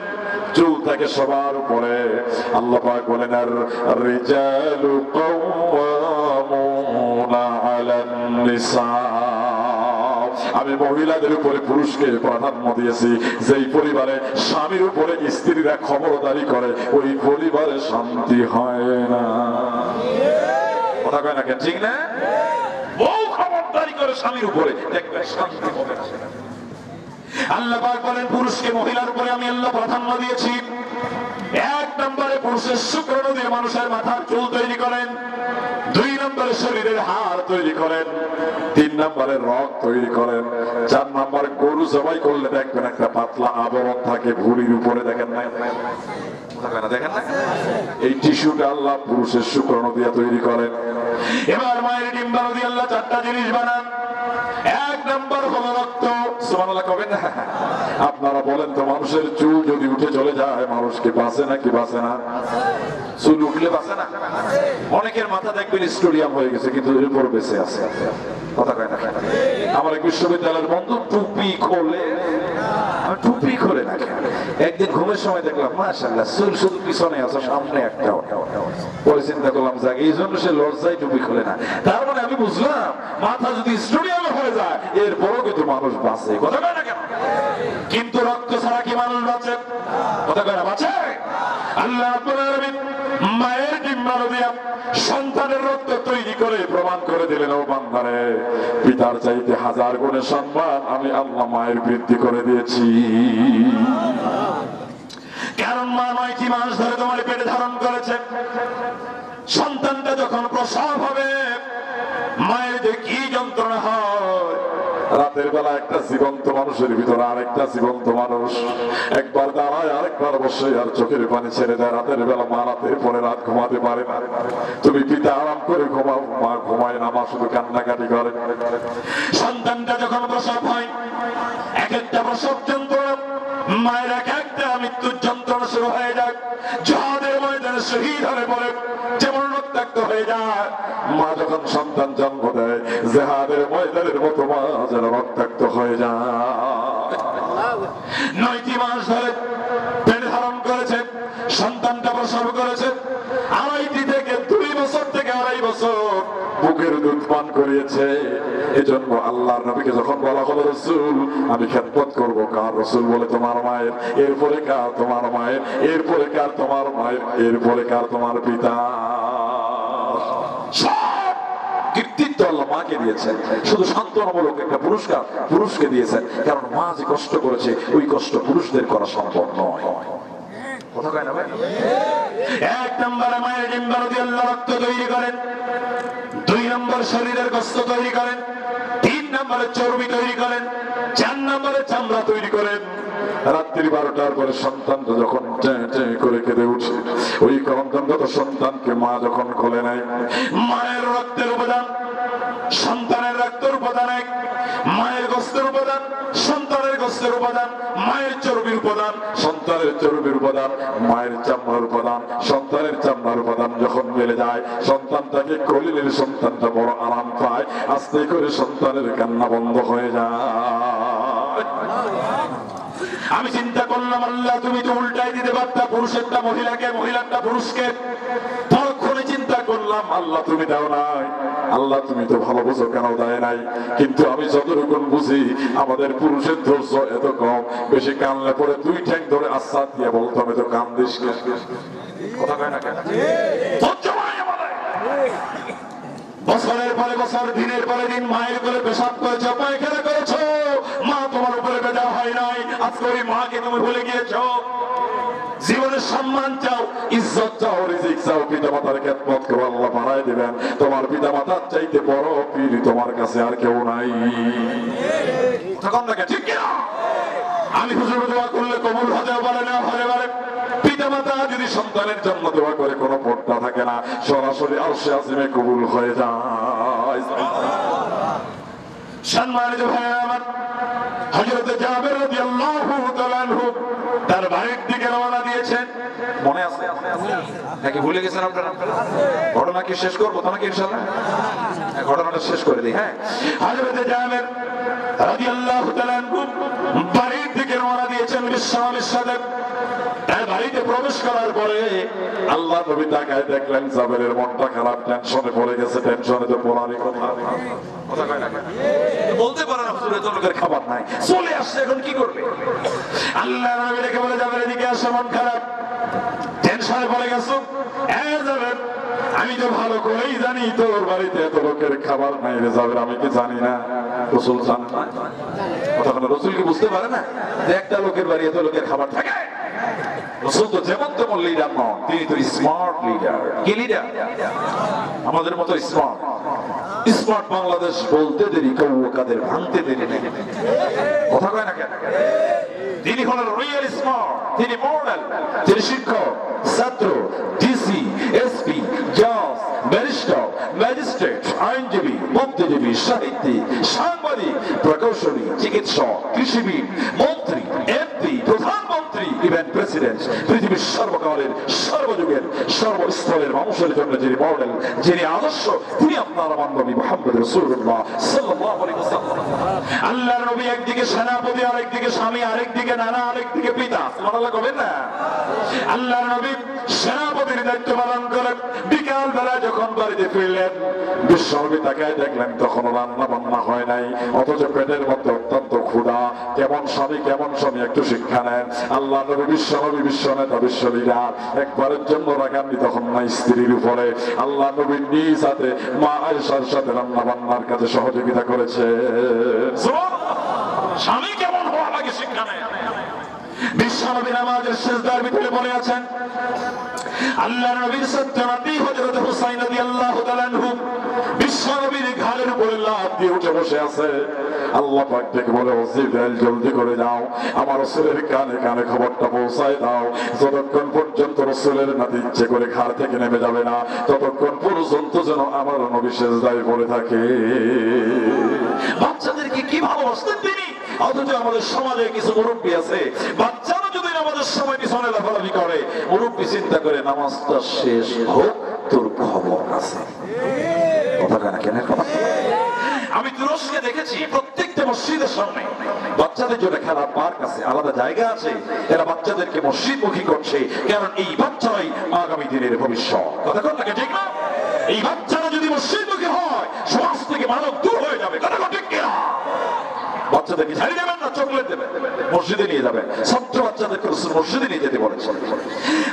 S3: চুল থাকে সবার উপরে। আল্লাহ পাক বলেন আর রিজালু কাওয়ামুনা আলান নিসা, আমি মহিলাদের উপরে পুরুষকে প্রাধান্য দিয়েছি। যেই পরিবারে স্বামীর উপরে স্ত্রীরা খবরদারি করে, ওই পরিবারে শান্তি হয় না। কথা কয় না কেন, ঠিক না? বউ খবরদারি করে স্বামীর উপরে, দেখবে শান্তি হবে না। আল্লাহ পাক বলেন পুরুষকে মহিলার উপরে আমি আল্লাহ প্রাধান্য দিয়েছি। এক নম্বরে পুরুষের শুক্রাণু দিয়ে মানুষের মাথার চুল তৈরি করেন, 2 নম্বরে শরীরের হাড় তৈরি করেন, 3 নম্বরে রগ তৈরি করেন, 4 নম্বরে গরু জবাই করলে দেখবেন একটা পাতলা আবরণ থাকে ভুঁড়ির উপরে, দেখেন না? দেখেন না? এই টিস্যুটা আল্লাহ পুরুষের শুক্রাণু দিয়ে তৈরি করেন। এবার মায়ের ডিম্বাণু দিয়ে আল্লাহ 4টা জিনিস বানান। এক নম্বর হলো রক্ত। সুবহানাল্লাহ কবেন না? আপনারা বলেন তো, মানুষের চুল যদি উঠে চলে যায়, মানুষ কি বাঁচে নাকি বাঁচে না? চুল উঠলে বাঁচে না? অনেকের মাথা দেখবেন স্টেডিয়াম হয়ে গেছে, কিন্তু এর উপর বেঁচে আছে। কথা কয় না? আমার এক বিশ্ববিদ্যালয়ের বন্ধু টুপি খোলে, টুপি খোলে না। একদিন ঘুমের সময় দেখলাম মাশাআল্লাহ চুল শুধু পিছনে আছে, সামনে একটা। পরে চিন্তা করলাম যাক, এই জন্য সে লজ্জায় টুপি খোলে না। তার মানে আমি বুঝলাম মাথা যদি স্টেডিয়ামে হয়ে যায়, এরপরও কিন্তু মানুষ বাঁচে। কথা কয় না কেন? কিন্তু রক্ত ছাড়া কি মানুষ বাঁচে? কথা কয় না, বাঁচে? আল্লাহ রাব্বুল আলামিন মায়ের ডিম্বাণু দিয়ে সন্তানের রক্ত তৈরি করে প্রমাণ করে দিলেন, ও বান্দারে, পিতার চাইতে 1000 গুণে সম্মান আমি আল্লাহ মায়ের বৃদ্ধি করে দিয়েছি। কারণ মা 9টি মাস ধরে তোমার পেটে ধারণ করেছে। সন্তানটা যখন প্রসব হবে, মায়ের যে কি যন্ত্রণা হয়। রাতের বেলা একটা জীবন্ত মানুষের ভিতরে আরেকটা জীবন্ত মানুষ, একবার দাঁড়ায় আরেকবার বসে আর চোখের পানি ছেড়ে দেয়। রাতের বেলা মা রাতের পরে রাত ঘুমাতে পারে না। তুমি পিতা আরাম করে ঘুমাও, মা ঘুমায় না, মা শুধু কান্নাকাটি করে। সন্তানটা যখন প্রসব হয়, এক একটা প্রসব যন্ত্রণা, মায়ের এক একটা মৃত্যুর যন্ত্রণা শুরু হয়ে যায়। জিহাদের ময়দানে শহীদ হয়ে পড়ে যেমন রক্তাক্ত হয়ে যায়, মা যখন সন্তান জন্ম দেয় জিহাদের ময়দানের মতো মা যেন রক্তাক্ত হয়ে যায়। 9টি মাস ধরে পেট ধারণ করেছে, সন্তানটা প্রসব করেছে। 2.5 থেকে 2 বছর থেকে 2.5 বছর বুকের দুধ পান করিয়েছে। এজন্য আল্লাহর নবীকে যখন বলা হলো রাসূল, আমি খেদমত করবো কার? রাসূল বলে তোমার মায়ের, এরপরে কার? তোমার মায়ের, এরপরে কার? তোমার মায়ের, এরপরে কার? তোমার পিতা। সব কৃতিত্ব আল্লাহ মাকে দিয়েছেন। শুধু সান্ত্বনামূলক একটা পুরস্কার পুরুষকে দিয়েছেন, কারণ মা যে কষ্ট করেছে ওই কষ্ট পুরুষদের করা সম্ভব নয়। কথা কয় না ভাই? এক নম্বরে মায়ের ডিম্বাণু দিয়ে আল্লাহ রক্ত তৈরি করেন, 2 নম্বর শরীরের গোশত তৈরি করেন, 3 নম্বরে চর্বি তৈরি করেন, 4 নম্বরে চামড়া তৈরি করেন। রাত্রি 12টার পরে সন্তানটা যখন করে কেঁদে উঠে, ওই ক্রন্দনরত সন্তানকে মা যখন কোলে নেয়, মায়ের রক্তের উপাদান সন্তানের রক্তের উপাদান এক, মায়ের গোশতের উপাদান সন্তানের গোশতের উপাদান, মায়ের চর্বির উপাদান সন্তানের চর্বির উপাদান, মায়ের চামড়ার উপাদান সন্তানের চামড়ার উপাদান যখন মিলে যায়, সন্তানটাকে কোলে নিলে সন্তানটা বড় আরাম পায়। আস্তে করে সন্তানের কান্না বন্ধ হয়ে যায়। আমি চিন্তা করলাম, আল্লাহ তুমি তো উল্টাই দিতে পারতা, পুরুষেরটা মহিলাকে, মহিলারটা পুরুষকে। তখনই চিন্তা করলাম, আল্লাহ তুমি দাও নাই, আল্লাহ তুমি তো ভালো বুঝো, কেন দেয় নাই? কিন্তু আমি যতটুকু বুঝি, আমাদের পুরুষের ধৈর্য এত কম, বেশি কানলে পরে 2 ঠ্যাং ধরে আশ্বাস দিয়ে বলতাম এত কান্দিস। কথা কয় না কেন? বছরের পরে বছর, দিনের পরে দিন মায়ের কোলে পেশাব করেছো, পায়খানা করেছো, মা তোমার উপরে বেদা হয় নাই, আজকে ওই মাকে তুমি ভুলে গিয়েছো। জীবনের সম্মান চাও, ইজ্জত চাও, রিজিক চাও, পিতা মাতার খেদমত করো, আল্লাহ বাড়ায় দিবেন। তোমার পিতা মাতার চাইতে বড় পীর তোমার কাছে আর কেউ নাই। তখন দেখে ঠিক কিনা? আমি হুজুর দোয়া করলে কবুল হতে পারে না, হতে পারে। পিতা মাতা যদি সন্তানের জন্য দোয়া করে কোনো পর্দা থাকে না, সরাসরি আরশে আজিমে কবুল হয়ে যায়। সম্মানিত ভাইরা আমার, হযরত জাবের রাদিয়াল্লাহু তাআলা আনহু তার বাড়ির দিকে রওনা দিয়েছেন। মনে আছে নাকি ভুলে গেছেন আপনারা? ঘটনা কি শেষ করবো তো নাকি ইনশাআল্লাহ? ঘটনাটা শেষ করে দিই। হ্যাঁ, হযরত জাবের রাদিয়াল্লাহু তাআলা আনহু বাড়ির দিকে রওনা দিয়েছেন বিশ্বনবীর সাথে। তার বাড়িতে প্রবেশ করার পরে আল্লাহ নবী তাকায় দেখলেন জাবেরের মনটা খারাপ, টেনশনে পড়ে গেছে। টেনশনে তো পড়ারই কথা, কথা কয় না, বলতে পারে না হুজুর এত লোকের খাবার নাই, চলে আসছে, এখন কি করবে? আল্লাহ নবী দেখে বলে জাবের এদিকে আসো, মন খারাপ, টেনশনে পড়ে গেছো। জাবের, আমি তো ভালো করেই জানি তোর বাড়িতে এত লোকের খাবার নাই রে জাবের, আমি কি জানি না? রাসূল জানে না কথা, রাসূল কি বুঝতে পারে না যে একটা লোকের বাড়ি এত লোকের খাবার থাকে? রাসূল তো যেমন তেমন লিডার নন, তিনি তো স্মার্ট লিডার। কি লিডার? আমাদের মতো স্মার্ট। স্মার্ট বাংলাদেশ বলতে দেরি, কাদের ভাঙতে দেরি নেই, কথা কয় না কেন? তিনি হলেন রিয়েল স্মার্ট, তিনি মডেল, তিনি শিক্ষক, ছাত্র, ডিসি, এসপি, জজ, ব্যারিস্টার, ম্যাজিস্ট্রেট, আইনজীবী, বুদ্ধিজীবী, সাহিত্যিক, সাংবাদিক, প্রকৌশলী, চিকিৎসক, কৃষিবিদ, মন্ত্রী, এমপি, প্রধানমন্ত্রী, ইভেন প্রেসিডেন্ট, পৃথিবীর সর্বকালের, সর্বযুগের, সর্বস্তরের মানুষের জন্য যিনি মডেল, যিনি আদর্শ, তিনি আপনার আমার নবী মুহাম্মদ রাসূলুল্লাহ সাল্লাল্লাহু আলাইহি ওয়াসাল্লাম। আল্লাহর নবী একদিকে সেনাপতি, আরেকদিকে স্বামী, আরেকদিকে নানা, আরেকদিকে পিতা। সুবহানাল্লাহ কবেন না? আল্লাহর নবী সেনাপতির দায়িত্ব পালন করেন। বিকাল বেলা যখন বাড়িতে ফিরলেন, বিশ্বনবী তাকায় দেখলেন তখনও রান্না বান্না হয় নাই, অথচ পেটের মধ্যে অত্যন্ত ক্ষুধা। কেমন স্বামী একটু শিক্ষা নেন। আল্লাহ নবী বিশ্বনবী, বিশ্বনেতা, বিশ্বলীলার একবারের জন্য রাগান্নি তখন না স্ত্রীর উপরে। আল্লাহ নবী নিজ হাতে মা আয়েশার সাথে রান্না বান্নার কাজে সহযোগিতা করেছে। স্বামী কেমন হওয়া লাগে শিক্ষা নেন। বিশ্বনবী নামাজের সিজদার ভিতরে পড়ে আছেন। আল্লাহর নবীর সত্য নাতি হযরত হুসাইন রাদিয়াল্লাহু তাআলা আনহু বিশ্বনবীর ঘাড়ের উপরে লাফ দিয়ে উঠে বসে আছে। আল্লাহ পাক ডেকে বলে, ও জিবরাইল জলদি করে যাও, আমার রাসূলের কানে কানে খবরটা পৌঁছায় দাও। যতক্ষণ পর্যন্ত রাসূলের নাতি ইচ্ছে করে ঘাড় থেকে নেমে যাবে না, ততক্ষণ পর্যন্ত যেন আমার নবী সিজদায় পড়ে থাকে। বাচ্চাদেরকে কি ভালোবাসতেন তিনি! অথচ আমাদের সমাজে কিছু মুরব্বী আছে, বাচ্চারা যদি নামাজের সময় পিছনে লাফালাফি করে, মুরব্বী চিন্তা করে নামাজটা শেষ হোক, তোর খবর আছে। কথা কেন কেন? আমি তুরস্কে দেখেছি প্রত্যেকটা মসজিদের সামনে বাচ্চাদের জন্য খেলার পার্ক আছে, আলাদা জায়গা আছে। এরা বাচ্চাদেরকে মসজিদমুখী করছে, কারণ এই বাচ্চারাই আগামী দিনের ভবিষ্যৎ। কথা কোন লাগে ঠিক না? এই বাচ্চারা যদি মসজিদমুখী হয়, সমাজ থেকে মানব দূর হয়ে যাবে। কথা ঠিক কিনা? বাচ্চাদেরকে ঝাড়ি দেবেন না, চকলেট দেবেন, মসজিদে নিয়ে যাবেন। ছোট্ট বাচ্চাদেরকে রাসূল মসজিদে নিয়ে যেতে বলেছেন।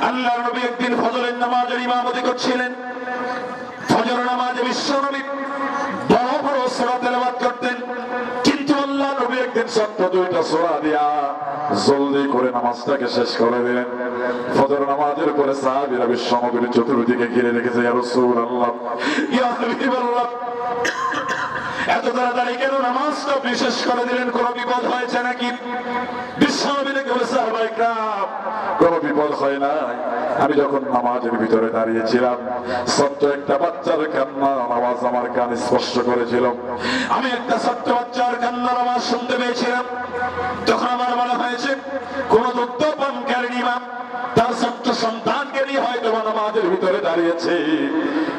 S3: আল্লাহর নবী একদিন ফজরের নামাজের ইমামতি করছিলেন। ফজর নামাজে বিশ্বনবী বড় বড় সূরা তেলাওয়াত করতেন, কিন্তু আল্লাহ নবী একদিন ছোট্ট দুইটা সূরা দিয়া জলদি করে নামাজটাকে শেষ করে দিলেন। ফজর নামাজের পরে সাহাবীরা বিশ্বনবীর চতুর্দিকে ঘিরে রেখেছে, ইয়া রাসূলুল্লাহ, ইয়া হাবিবাল্লাহ, এত তাড়াতাড়ি কেন নামাজটা বিশেষ করে দিলেন? কোন বিপদ হয়েছে নাকি? বিশ্বনবী বলে, সাহাবায়ে কেরাম, কোন বিপদ হয় নাই। আমি যখন নামাজের ভিতরে দাঁড়িয়েছিলাম, ছোট্ট একটা বাচ্চার কান্নার আওয়াজ আমার কানে স্পর্শ করেছিল। আমি একটা ছোট্ট বাচ্চার কান্নার আওয়াজ শুনতে পেয়েছিলাম। তখন আমার মনে হয়েছে কোন দুগ্ধপানকারী ইমাম তার ছোট্ট সন্তানকে নিয়ে হয়তো নামাজের ভিতরে দাঁড়িয়েছে।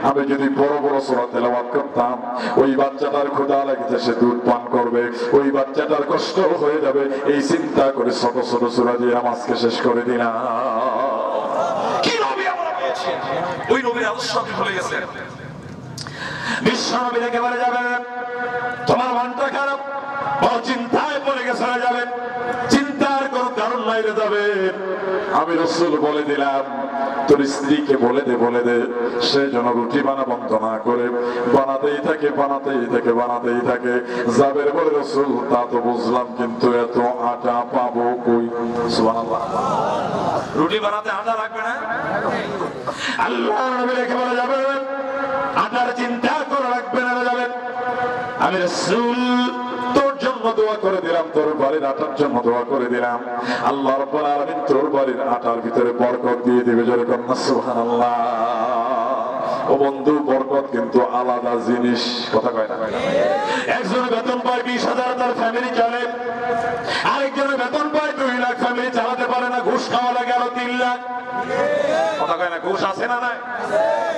S3: আমি যদি বড় বড় সূরা তেলাওয়াত করতাম, ওই বাচ্চাটার ক্ষুধা লেগেছে, সে দুধ পান করবে, ওই বাচ্চাটার কষ্ট হয়ে যাবে, এই চিন্তা করে ছোট ছোট সূরা দিয়ে নামাজকে শেষ করে দিলাম। কি নবী আমরা পেয়েছি! ওই নবীর আদর্শ আপনি ভুলে গেছেন। বিশ্বনবী দেখে বলে, যাবে তোমার মনটা খারাপ, বড় চিন্তায় পড়ে গেছে, যাবে চিন্তার কোনো কারণ নাই রে, যাবে আমি রাসূল বলে দিলাম তোর স্ত্রীকে বলে দে সে যেন রুটি বানা বন্ধ না করে বানাতেই থাকে। জাবের বলে রাসূল তা তো বুঝলাম, কিন্তু এত আটা পাবো কই? সুবহানাল্লাহ। রুটি বানাতে আটা লাগবে না? আল্লাহ নবী রেখে বলে যাবে আটার চিন্তা করা লাগবে না। যাবে আমি রাসূল তোর জন্য দোয়া করে দিলাম, তোর বাড়ির আটার জন্য দোয়া করে দিলাম, আল্লাহ রাব্বুল আলামিন তোর বাড়ির আটার ভিতরে বরকত দিয়ে দিবে। জোরে কন্না সুবহানাল্লাহ। ও বন্ধু, বরকত কিন্তু আলাদা জিনিস, কথা কয় না? একজন বেতন পায় 20,000, তার ফ্যামিলি চলে। আরেকজনের বেতন পায় 2 লাখ, ফ্যামিলি চালাতে পারে না, ঘুষ খাওয়া লাগে আরো 3 লাখ। কথা কয় না? ঘুষ আছে না নাই?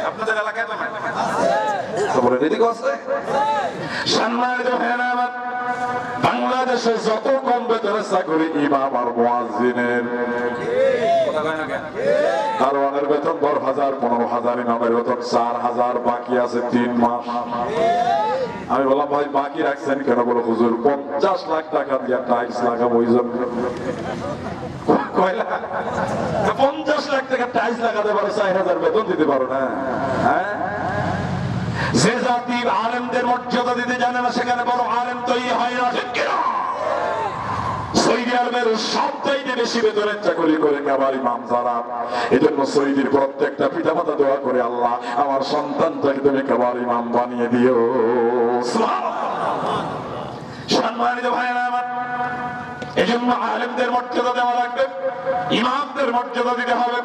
S3: আপনাদের এলাকায় তো নাই, তো বলে এদিকে আছে। সম্মানিত ভাইরা আমার, বাংলাদেশে যত কম বেতনের চাকরি ইমাম আর মুয়াজ্জিনের, কথা কয় না কেন? দারোয়ানের বেতন 10,000, 15,000, ইমামের বেতন 4,000, বাকি আছে 3 মাস। আমি বললাম ভাই বাকি রাখছেন কেন? বলো হুজুর 50 লাখ টাকা দিয়ে টাইলস লাগাবো ওই জন্য। 50 লাখ টাকা টাইলস লাগাতে পারো, 4,000 বেতন দিতে পারো না? হ্যাঁ, যে জাতি আলেমদের মর্যাদা দিতে জানে না সেখানে বড় আলেম তৈরি হয় না। সৌদি আরবের সবচাইতে বেশি বেতনের চাকরি করে কাবার ইমাম যারা, এজন্য সৌদির প্রত্যেকটা পিতামাতা দোয়া করে, আল্লাহ আমার সন্তানটাকে তুমি কাবার ইমাম বানিয়ে দিও। সম্মানিত ভাইরা আমার, এজন্য আলেমদের মর্যাদা দেওয়া লাগবে, ইমামদের মর্যাদা দিতে হবে।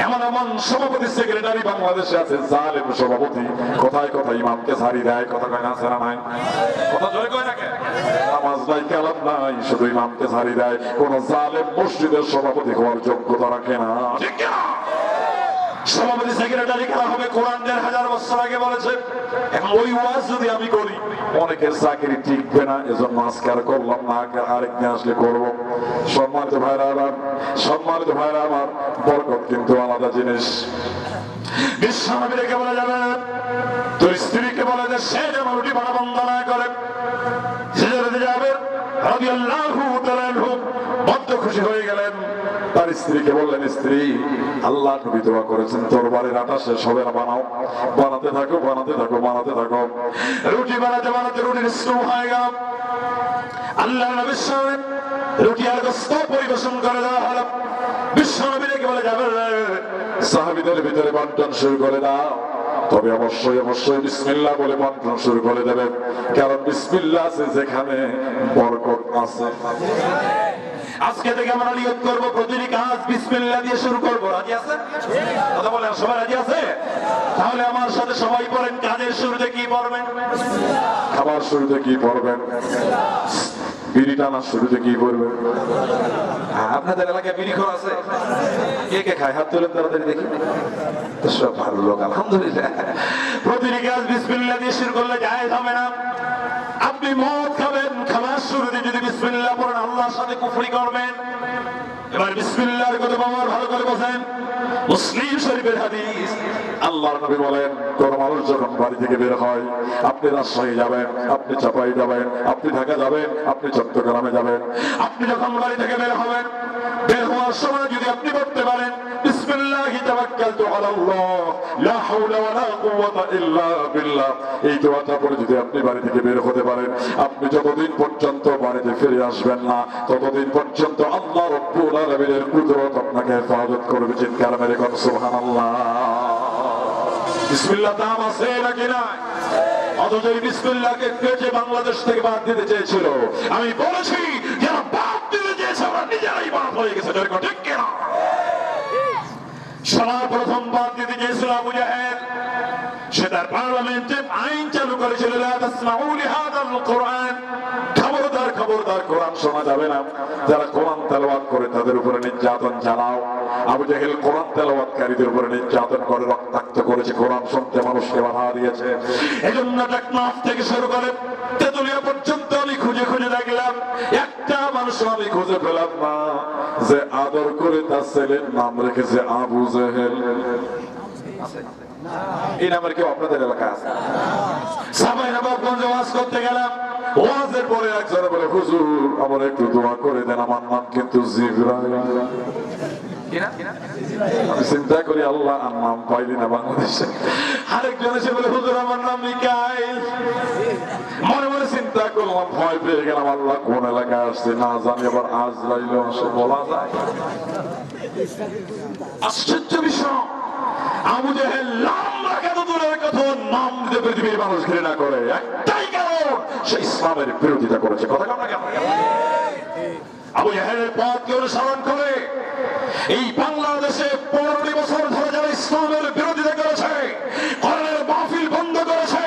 S3: এমন এমন সভাপতি সেক্রেটারি বাংলাদেশে আছে, জালেম সভাপতি, কোথায় কোথায় ইমামকে ছাড়ি দেয়। কথা কয় না? ছাড়া নাই? কথা জয় কয় না কেন? নামাজ নাই, কালাম নাই, শুধু ইমামকে ছাড়ি দেয়। কোন জালেম মসজিদের সভাপতি হওয়ার যোগ্যতা রাখে না, ঠিক না? সভাপতি সেক্রেটারি কারা হবে? কোরআন 1000 বছর আগে বলেছে। এখন ওই ওয়াজ যদি আমি করি, অনেকের চাকরি টিকবে না, এজন্য আজকে আর করলাম না, আরেকদিন আসলে করবো। সম্মানিত ভাইরা আমার, বরকত কিন্তু আলাদা জিনিস। বিশ্বনবী রেখে বলা যাবে না, তোর স্ত্রীকে বলে যে সে যেন রুটি বানা বন্ধ না করে। রাদিয়াল্লাহু তাআলা আনহু বড্ড খুশি হয়ে গেলেন, তার স্ত্রীকে বললেন, স্ত্রী, আল্লাহ নবী দোয়া করেছেন তোর বাড়ির আটা শেষ হবে না, বানাতে থাকো। রুটি বানাতে রুটির স্টোভ হয়ে গেল। আল্লাহ নবীর সামনে রুটি আর গোশত পরিবেশন করে দেওয়া হলো। বিশ্বনবী রেখে বলে যাবে সাহাবীদের ভিতরে বন্টন শুরু করে দাও, তবে অবশ্যই বিসমিল্লাহ বলে বন্টন শুরু করে দেবে, কারণ বিসমিল্লাহ আছে যেখানে বরকত আছে। আজকে থেকে আমরা নিয়ত করব, প্রতিটি কাজ বিসমিল্লাহ দিয়ে শুরু করব। রাজি আছে? কথা বলেন, সবাই রাজি আছে? তাহলে আমার সাথে সবাই পড়েন, কাজের শুরুতে কি পড়বেন? খাবার শুরুতে কি পড়বেন? বিড়ি টানার শুরুতে কি পড়বেন? আপনাদের এলাকায় বিড়ি খোর আছে? কে খায়? হাত তুলেন তাড়াতাড়ি দেখি। সব ভালো লোক, আলহামদুলিল্লাহ। প্রতিটি কাজ বিসমিল্লাহ দিয়ে শুরু করলে জায়েজ হবে না। আপনি মদ খাবেন, খাবার শুরুতে যদি বিসমিল্লাহ পড়েন, আল্লাহর সাথে কুফরি করবেন। এবার বিসমিল্লাহর কথা আমার ভালো করে বোঝেন। মুসলিম শরীফের হাদিস, আল্লাহর নবী বলেন, কোন মানুষ যখন বাড়ি থেকে বের হয়, আপনি রাজশাহী যাবেন, আপনি চাপাই যাবেন, আপনি ঢাকা যাবেন, আপনি চট্টগ্রামে যাবেন, আপনি যখন বাড়ি থেকে বের হবেন, বের হওয়ার সময় যদি আপনি বলতে পারেন, বিসমিল্লাহি তাওয়াক্কালতু আলাল্লাহ লা হাওলা ওয়ালা কুওয়াতা ইল্লা বিল্লাহ, এই দোয়াটা পড়ে যদি আপনি বাড়ি থেকে বের হতে পারেন, আপনি যতদিন পর্যন্ত বাড়িতে ফিরে আসবেন না, ততদিন পর্যন্ত আল্লাহ রাব্বুল আলামিনের কুদরত আপনাকে হেফাজত করবে। চিৎকার মেরে কোন সুবহানাল্লাহ। বিসমিল্লাহ দাম আছে নাকি না? অথচ এই বিসমিল্লাহকে কেটে বাংলাদেশ থেকে বাদ দিতে চেয়েছিল। আমি বলেছি, যারা বাদ দিতে চেয়েছে ওরা নিজেরাই বাদ হয়ে গেছে, ঠিক কিনা? সবার প্রথম বাদ দিতে চেয়েছিল আবু জাহেল। সে তার পার্লামেন্টে আইন চালু করেছিল, লা তাসমাউ লিহাদাল কুরআন, খবরদার কোরআন শোনা যাবে না। যারা কোরআন তেলাওয়াত করে তাদের উপরে নির্যাতন চালাও। আবু জাহেল কোরআন তেলাওয়াতকারীদের উপরে নির্যাতন করে রক্তাক্ত করেছে, কোরআন শুনতে মানুষকে বাধা দিয়েছে। এজন্য টেকনাফ থেকে শুরু করে তেতুলিয়া পর্যন্ত আমি খুঁজে দেখলাম, একটা মানুষ আমি খুঁজে পেলাম না যে আদর করে তার ছেলের নাম রেখেছে আবু জাহেল। এই নামের কেউ আপনাদের এলাকায় আছে? সাবাই নবাবগঞ্জে ওয়াজ করতে গেলাম, ওয়াজের পরে একজনে বলে, হুজুর আমার একটু দোয়া করে দেন, আমার নাম কিন্তু জিবরাইল।
S1: কিনা?
S3: আমি চিন্তা করি আল্লাহ আর নাম পাইলি না বাংলাদেশে। আরেকজন এসে বলে হুজুর আমার নাম মিকাইল। মনে মনে চিন্তা করলাম, ভয় পেয়ে গেলাম, আল্লাহ কোন এলাকায় আসছে না জানি, আবার আজরাইল আসে বলা যায়। আশ্চর্য বিষয়, আবু জেহেল নাম রাখা তো দূরের কথা, নাম দিতে পৃথিবীর মানুষ ঘৃণা করে, একটাই কারণ সে ইসলামের বিরোধিতা করেছে। কথা কেমন কেন? আবু জেহেলের পথকে অনুসরণ করে এই বাংলাদেশে 15 বছর ধরে যারা ইসলামের বিরোধিতা করেছে, কোরআনের মাহফিল বন্ধ করেছে,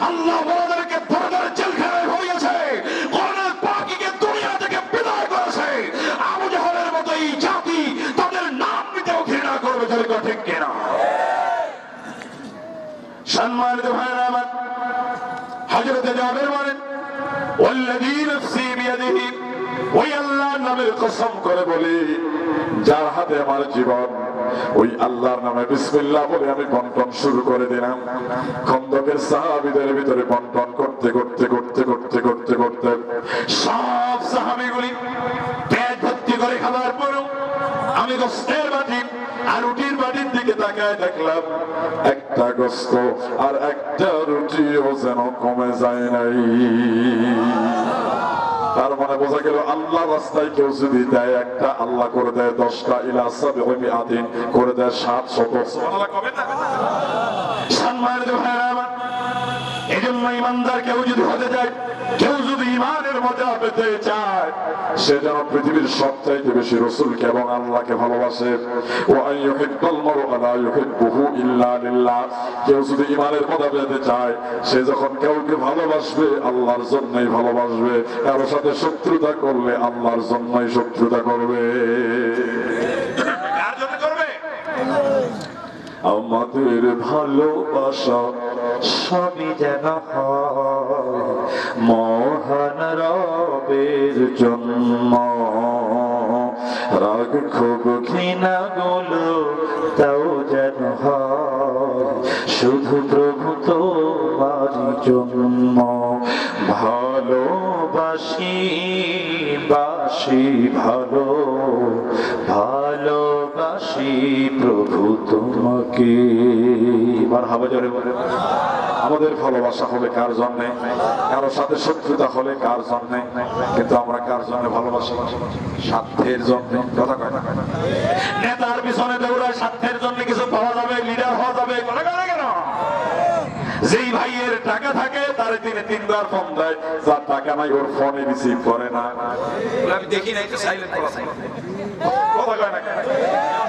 S3: আল্লাহ ওয়ালাদেরকে ধরে জেলখানায় ভরিয়েছে, কোরআনের পাখিকে দুনিয়া থেকে বিদায় করেছে, আবু জেহেলের মতো এই জাতি তাদের নাম নিতেও ঘৃণা করবে। জরিকা ঠিক কিনা? সম্মানিত ভাইরা আমার, হযরত জাবের বলেন, ওয়াল্লাযী নাফসি বিয়াদিহি, ওই আল্লাহর নামের কসম করে বলি যার হাতে আমার জীবন, ওই আল্লাহর নামে বিসমিল্লাহ বলে আমি বন্টন শুরু করে দিলাম। খন্দকের সাহাবীদের ভিতরে বন্টন করতে করতে করতে করতে করতে করতে সব সাহাবীগুলি পেট ভর্তি করে খাবার পরেও আমি গোশতের বাটি আর রুটির বাটির দিকে তাকায় দেখলাম একটা গোশত আর একটা রুটিও যেন কমে যায় নাই। তার মানে বোঝা গেল আল্লাহ রাস্তায় কেউ যদি দেয় একটা, আল্লাহ করে দেয় 10টা, ইলা সাবঈ আদিন করে দেয় 700। সুবহানাল্লাহ কবে না? সম্মানিত ভাইরা আমার, এজন্য ইমানদার কেউ যদি হতে যায়, কেউ যদি ইমানের মজা পেতে চায়, সে যেন পৃথিবীর সবচাইতে বেশি রাসূলকে এবং আল্লাহকে ভালোবাসে। ওয়া আইয়ুহিব্বুল মার'উ লা ইউহিব্বুহু ইল্লা লিল্লাহ। কেউ যদি ইমানের মজা পেতে চায়, সে যখন কাউকে ভালোবাসবে আল্লাহর জন্যই ভালোবাসবে, কারো সাথে শত্রুতা করলে আল্লাহর জন্যই শত্রুতা করবে। কার জন্য করবে? আমাদের ভালোবাসা সবই যেন হয় মহান রবের জন্য, রাগ ক্ষোভ ঘৃণা গুলো তাও যেন হয় শুধু প্রভু তোমারই জন্য। ভালোবাসি বাসি ভালো, ভালোবাসি প্রভু তোমাকে। মারহাবা জোরে বলে। আমাদের ভালোবাসা হবে কার জন্য? কারোর সাথে শত্রুতা হলে কার জন্য? কিন্তু আমরা কার জন্য ভালোবাসি? স্বার্থের জন্য। কথা কয় না? নেতার পিছনে দৌড়ায় স্বার্থের জন্য, কিছু পাওয়া যাবে, লিডার হওয়া যাবে। কথা কয় না কেন? যেই ভাইয়ের টাকা থাকে তার দিনে 3বার ফোন দেয়, যার টাকা নাই ওর ফোনে রিসিভ করে না। আমি দেখি নাই তো সাইলেন্ট করা থাকে। কথা কয় না কেন?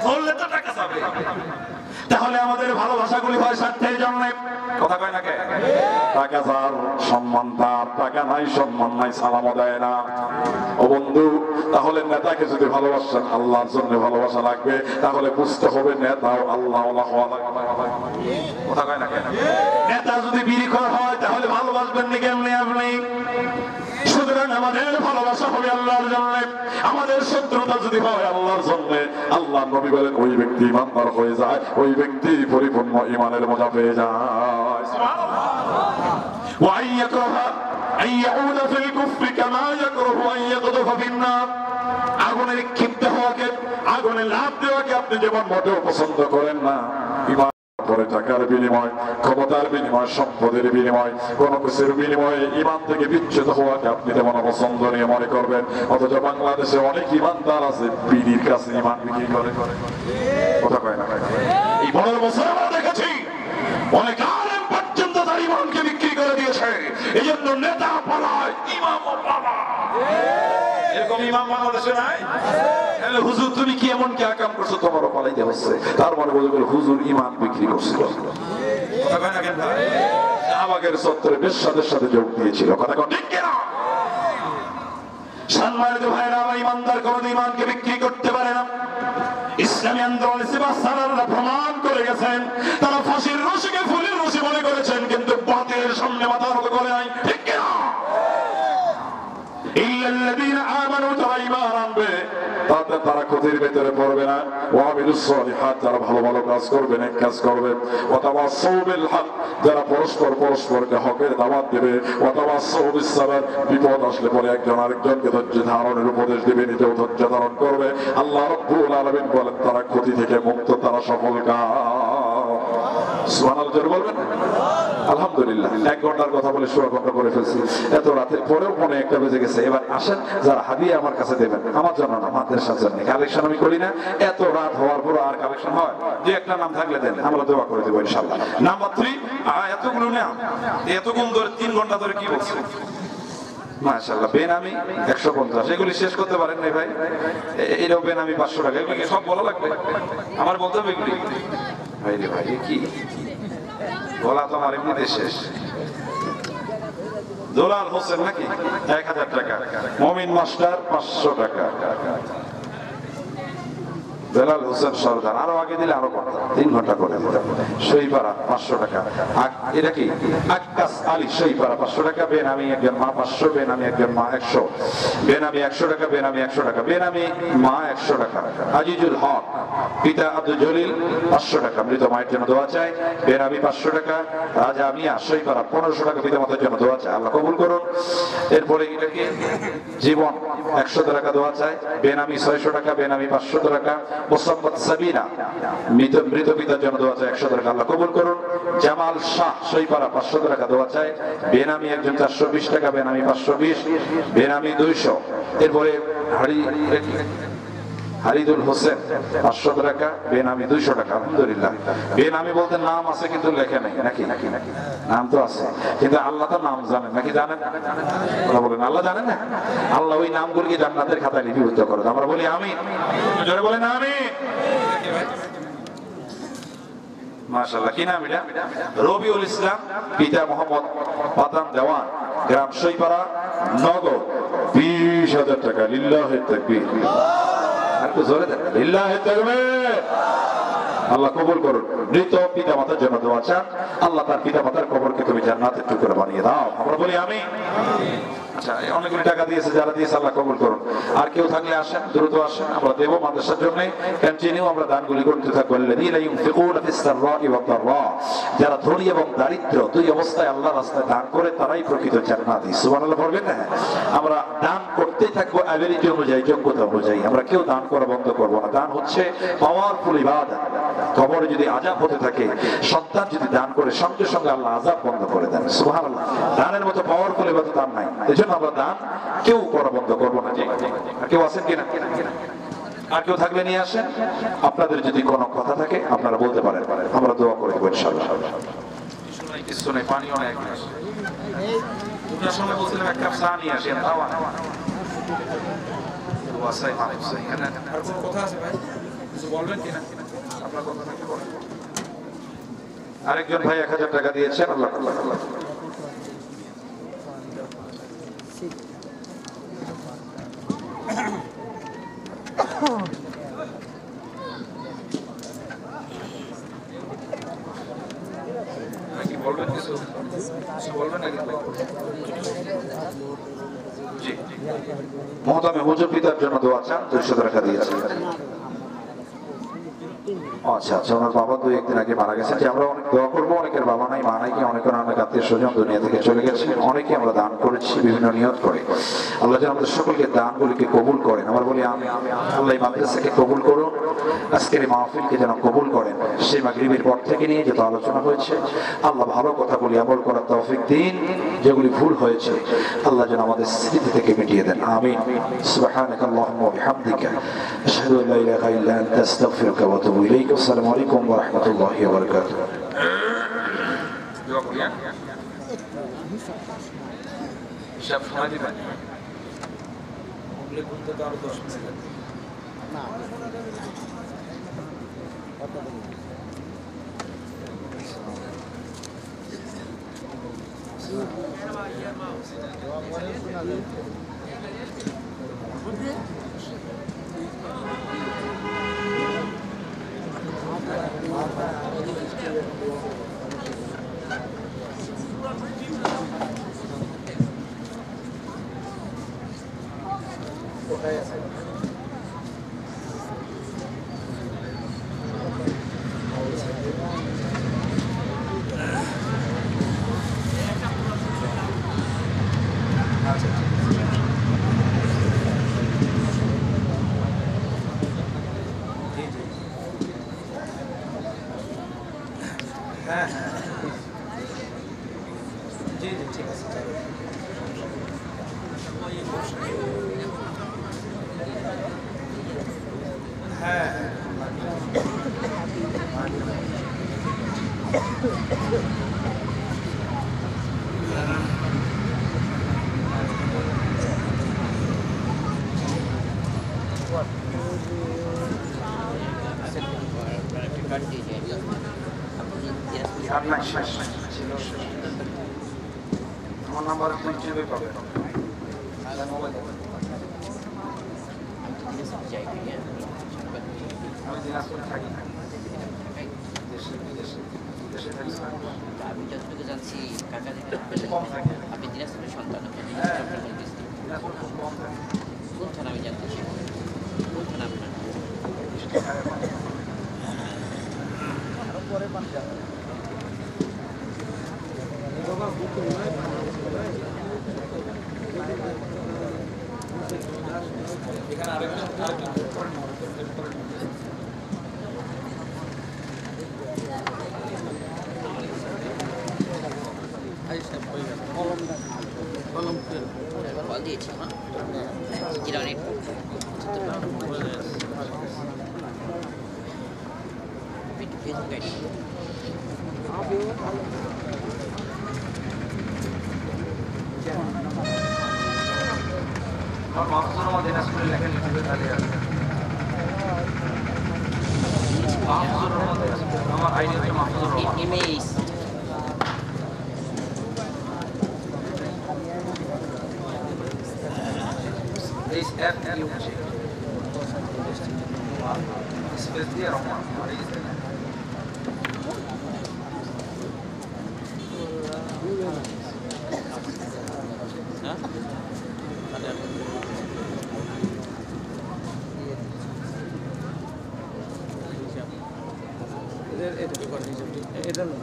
S3: বললে তো টাকা যাবে। তাহলে আমাদের ভালোবাসাগুলি হয় স্বার্থের জন্য। কথা কয় না কেন? টাকা যার সম্মান তার, টাকা নাই সম্মান নাই, সালামও দেয় না। ও বন্ধু, তাহলে নেতাকে যদি ভালোবাসেন আল্লাহর জন্য ভালোবাসা লাগবে, তাহলে বুঝতে হবে নেতাও আল্লাহ হওয়া লাগবে। কথা কয় না কেন? নেতা যদি বিড়িখোর হয় তাহলে ভালোবাসবেন না কেমনি আপনি? সুতরাং আমাদের ভালোবাসা হবে আল্লাহর জন্য, আমাদের শত্রুতা যদি হয় আল্লাহর জন্য। আল্লাহ নবী বলেন ওই ব্যক্তি ইমানদার হয়ে যায়, ওই ব্যক্তি পরিপূর্ণ ইমানের মজা পেয়ে যায়। সুবহানাল্লাহ। ওয়া আইয়াকরাহা আইয়াউদা ফিল কুফরি কামা ইয়াকরাহু আন ইয়াকযুফা ফিন নার। আগুনে ক্ষিপ্ত হওয়াকে, আগুনে লাফ দেওয়াকে আপনি যেমন মোটেও পছন্দ করেন না। ইমান পরে টাকার বিনিময়, ক্ষমতার বিনিময়, সম্পদের বিনিময়, কোন কিছুর বিনিময়ে ইমান থেকে বিচ্যুত হওয়াকে আপনি তেমন অপছন্দনীয় মনে করবেন। অথচ বাংলাদেশে অনেক ইমানদার আছে বিড়ির কাছে ইমান বিক্রি করে। কথা কয় না? এই 15 বছর আমরা দেখেছি অনেক আলেম পর্যন্ত তার ইমানকে বিক্রি করে দিয়েছে। এই জন্য নেতা পালায়, ইমামও পালায়। এরকম ইমাম বাংলাদেশে নাই? হুজুর তুমি কি এমন কি আকাম করছো তোমারও পালাইতে হচ্ছে? তার মানে বোঝা গেল হুজুর ইমান বিক্রি করছিল। শাহবাগের চত্বরে বেশ্যাদের সাথে যোগ দিয়েছিল। কথা ঠিক কিনা? সম্মানিত ভাইরা আমার, ইমানদার কোনদিন ইমানকে বিক্রি করতে পারে না। ইসলামী আন্দোলন সিবাসারারা প্রমাণ করে গেছেন, তারা ফাঁসির রশিকে ফুলের রশি মনে করেছেন, কিন্তু বাতিলের সামনে মাথা নত করে নাই। ঠিক কিনা? ইল্লাল্লাযীনা আমানু, যারা ঈমান আনবে তারা ক্ষতির ভেতরে পড়বে না। ওয়া আমিলুস সালিহাত, যারা ভালো ভালো কাজ করবে, নেক কাজ করবে। ওয়া তাওয়াসাউ বিল হক, যারা পরস্পরকে হকের দাওয়াত দেবে। ওয়া তাওয়াসাউ বিস সাবর, বিপদ আসলে পরে একজন আরেকজনকে ধৈর্য ধারণের উপদেশ দেবে, নিজেও ধৈর্য ধারণ করবে। আল্লাহ রাব্বুল আলামিন বলেন তারা ক্ষতি থেকে মুক্ত, তারা সফলকাম। সুবহানাল্লাহ জোরে বলবেন আলহামদুলিল্লাহ। 1 ঘন্টার কথা বলে 16 ঘন্টা করে ফেলছি। এত রাতের পরেও মনে একটা বেজে গেছে। এবার আসেন, যারা হাদিয়া আমার কাছে দেবেন, আমার জন্য না, মাদ্রাসার জন্য। কালেকশন আমি করি না, এত রাত হওয়ার পর আর কালেকশন হয়? যে একটা নাম থাকলে দেন, আমরা দোয়া করে দেবো ইনশাআল্লাহ। নাম্বার 3, এতগুলো নাম, এতক্ষণ ধরে 3 ঘন্টা ধরে কি বলছি? মাশাআল্লাহ। বেনামি 150, এগুলি শেষ করতে পারেন না ভাই? এটাও বেনামি 500 টাকা, এগুলি সব বলা লাগবে? আমার বলতে হবে এগুলি? ভাই রে ভাই, কি বলা তো আমার এমনিতে শেষ। দুলাল হোসেন নাকি 1000 টাকা, মমিন মাস্টার 500 টাকা, বেলাল হোসেন সরদার আরো আগে দিলে আরো কত, 3 ঘন্টা করে। সইপাড়া 500 টাকা, এটা কি আক্কাস আলী সইপাড়া 500 টাকা, বেনামি একজন মা 500, বেনামি একজন মা 100, বেনামি 100 টাকা, বেনামি 100 টাকা, বেনামি মা 100 টাকা। আজিজুল হক পিতা আব্দুল জলিল 500 টাকা, মৃত মায়ের জন্য দোয়া চাই। বেনামি 500 টাকা, রাজা মিয়া সইপাড়া 1500 টাকা, পিতা মাতার জন্য দোয়া চাই, আল্লাহ কবুল করুন। এরপরে এটা কি জীবন 100 টাকা দোয়া চাই, বেনামি 600 টাকা, বেনামি 500 টাকা। মোসাম্মদ সাবিনা মৃত পিতার জন্য দোয়া চাই, 100 টাকা, আল্লাহ কবুল করুন। জামাল শাহ সইপাড়া 500 টাকা দোয়া চাই, বেনামি একজন 420 টাকা, বেনামি 520, বেনামি 200। এরপরে হারিদুল হোসেন 500 টাকা, বেনামি 200 টাকা। আলহামদুলিল্লাহ। বেনামি বলতে নাম আছে কিন্তু লেখে নাই, নাকি? নাম তো আছে কিন্তু আল্লাহ তো নাম জানেন, নাকি জানেন? আমরা বলেন আল্লাহ জানেন না? আল্লাহ ওই নামগুলিকে জান্নাতের খাতায় লিপিবদ্ধ করেন। আমরা বলি আমিন, জোরে বলেন আমিন। মাশাআল্লাহ। কি নাম এটা? রবিউল ইসলাম, পিতা মোহাম্মদ পাতান দেওয়ান, গ্রাম সইপাড়া, নগর 20,000 টাকা। লিল্লাহি তাকবীর। আল্লাহ কবুল করুন। মৃত পিতা মাতার জন্য দোয়া চান, আল্লাহ তার পিতা মাতার কবরকে তুমি জান্নাতের টুকরা বানিয়ে দাও। আমরা বলি আমিন। আচ্ছা, অনেকগুলি টাকা দিয়েছে, যারা দিয়েছে আল্লাহ কবুল করুন। আর কেউ থাকলে আসেন, দ্রুত আসেন, আমরা দেবো মাদ্রাসার জন্য। কন্টিনিউ আমরা দানগুলি করতে থাকবো। যারা ধনী এবং দারিদ্র দুই অবস্থায় আল্লাহ রাস্তায় দান করে তারাই প্রকৃত জান্নাতি। সুবহানাল্লাহ বলবেন না? আমরা দান করতেই থাকবো অ্যাবিলিটি অনুযায়ী, যোগ্যতা অনুযায়ী। আমরা কেউ দান করা বন্ধ করবো না। দান হচ্ছে পাওয়ারফুল ইবাদত। কবরে যদি আযাব হতে থাকে, সন্তান যদি দান করে, সঙ্গে সঙ্গে আল্লাহ আযাব বন্ধ করে দেন। সুবহানাল্লাহ। দানের মতো পাওয়ারফুল ইবাদত দান নাই। এজন্য আমরা দান কেউ করা বন্ধ করবো না। কেউ আছেন কিনা? আর কেউ থাকলে নিয়ে আসেন। আপনাদের যদি কোনো কথা থাকে আপনারা বলতে পারেন, আমরা দোয়া করে দেবো ইনশাআল্লাহ। কিছু নেই, পানিও নেই। দুটার সময় বলছিলাম এক কাপ চা নিয়ে আসেন, তাও আর কোনো কথা আছে ভাই? কিছু বলবেন কিনা? আপনার কথা নাকি বলেন। আরেকজন ভাই 1000 টাকা দিয়েছেন, আল্লাহ আল্লাহ আল্লাহ। বলবেন কিছু? বলবেন নাকি? জি, মহতামে হুজুর পিতার জন্য দোয়া চান, 200 টাকা দিয়েছেন। আচ্ছা আচ্ছা, ওনার বাবা 2-1 দিন আগে মারা গেছেন। আমরা অনেক দোয়া করবো। অনেকের বাবা নাই, মা নাই, কি অনেকের অনেক আত্মীয় স্বজন দুনিয়া থেকে চলে গেছে। অনেকে আমরা দান করেছি বিভিন্ন নিয়ত করে। আল্লাহ যেন আমাদের সকলকে দানগুলিকে কবুল করেন। আমরা বলি আমি। আল্লাহ এই মাদ্রাসাকে কবুল করুন, আজকের এই মাহফিলকে যেন কবুল করেন। সেই মাগরিবের পর থেকে নিয়ে যত আলোচনা হয়েছে, আল্লাহ ভালো কথা বলি আমল করার তৌফিক দিন। যেগুলি ভুল হয়েছে আল্লাহ যেন আমাদের স্মৃতি থেকে মিটিয়ে দেন। আমিন। সুবহানাকাল্লাহুম্মা ওয়া বিহামদিকা আশহাদু আল্লা ইলাহা ইল্লা আনতা আস্তাগফিরুকা ওয়া আতুবু ইলাইক। আসসালামু আলাইকুম ওয়া রাহমাতুল্লাহি ওয়া বারাকাতুহু। সব সময় দিবেন। ওগুলো করতে তো আরো 10 মিনিট লাগে। না,
S2: হ্যাঁ হ্যাঁ জি জি ঠিক আছে হ্যাঁ আমার নাম্বার তুই চেপে পাবে আমি দিনাজপুরে থাকি না দেশে বিদেশে দেশে থাকি না
S4: আমি যতটুকু জানছি কাকা
S2: কম থাকে
S4: আপনি দিনাজপুরের সন্তান
S2: হ্যাঁ দিনাজপুর খুব কম থাকে
S4: কোন থানা আমি জানতে চাই কোন থানা আপনার
S2: আরো পরে পানি যাবে এখানে আরেকজন
S4: কল দিয়েছি জিরা নেট ফেসবুক আইডি
S2: আমার মাহফুজুর রহমান দিনাজপুরে লেখেন লিখবে তাহলে আছে মাহফুজুর রহমান দিনাজপুর আমার আইডি হচ্ছে Mahfuzur Rahman
S4: image
S2: This F U G space দিয়ে রহমান আর এই যে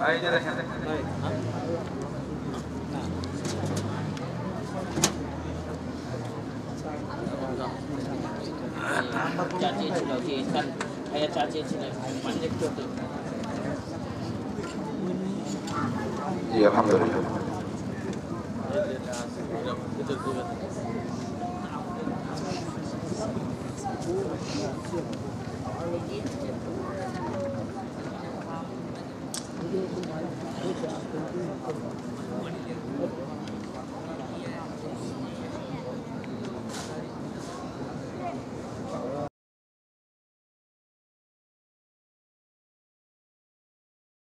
S2: এই যে দেখেন
S4: চা চেয়েছিল যে স্যার ভাইয়া চা চেয়েছিলেন মানে দেখতে হতো
S1: জি আলহামদুলিল্লাহ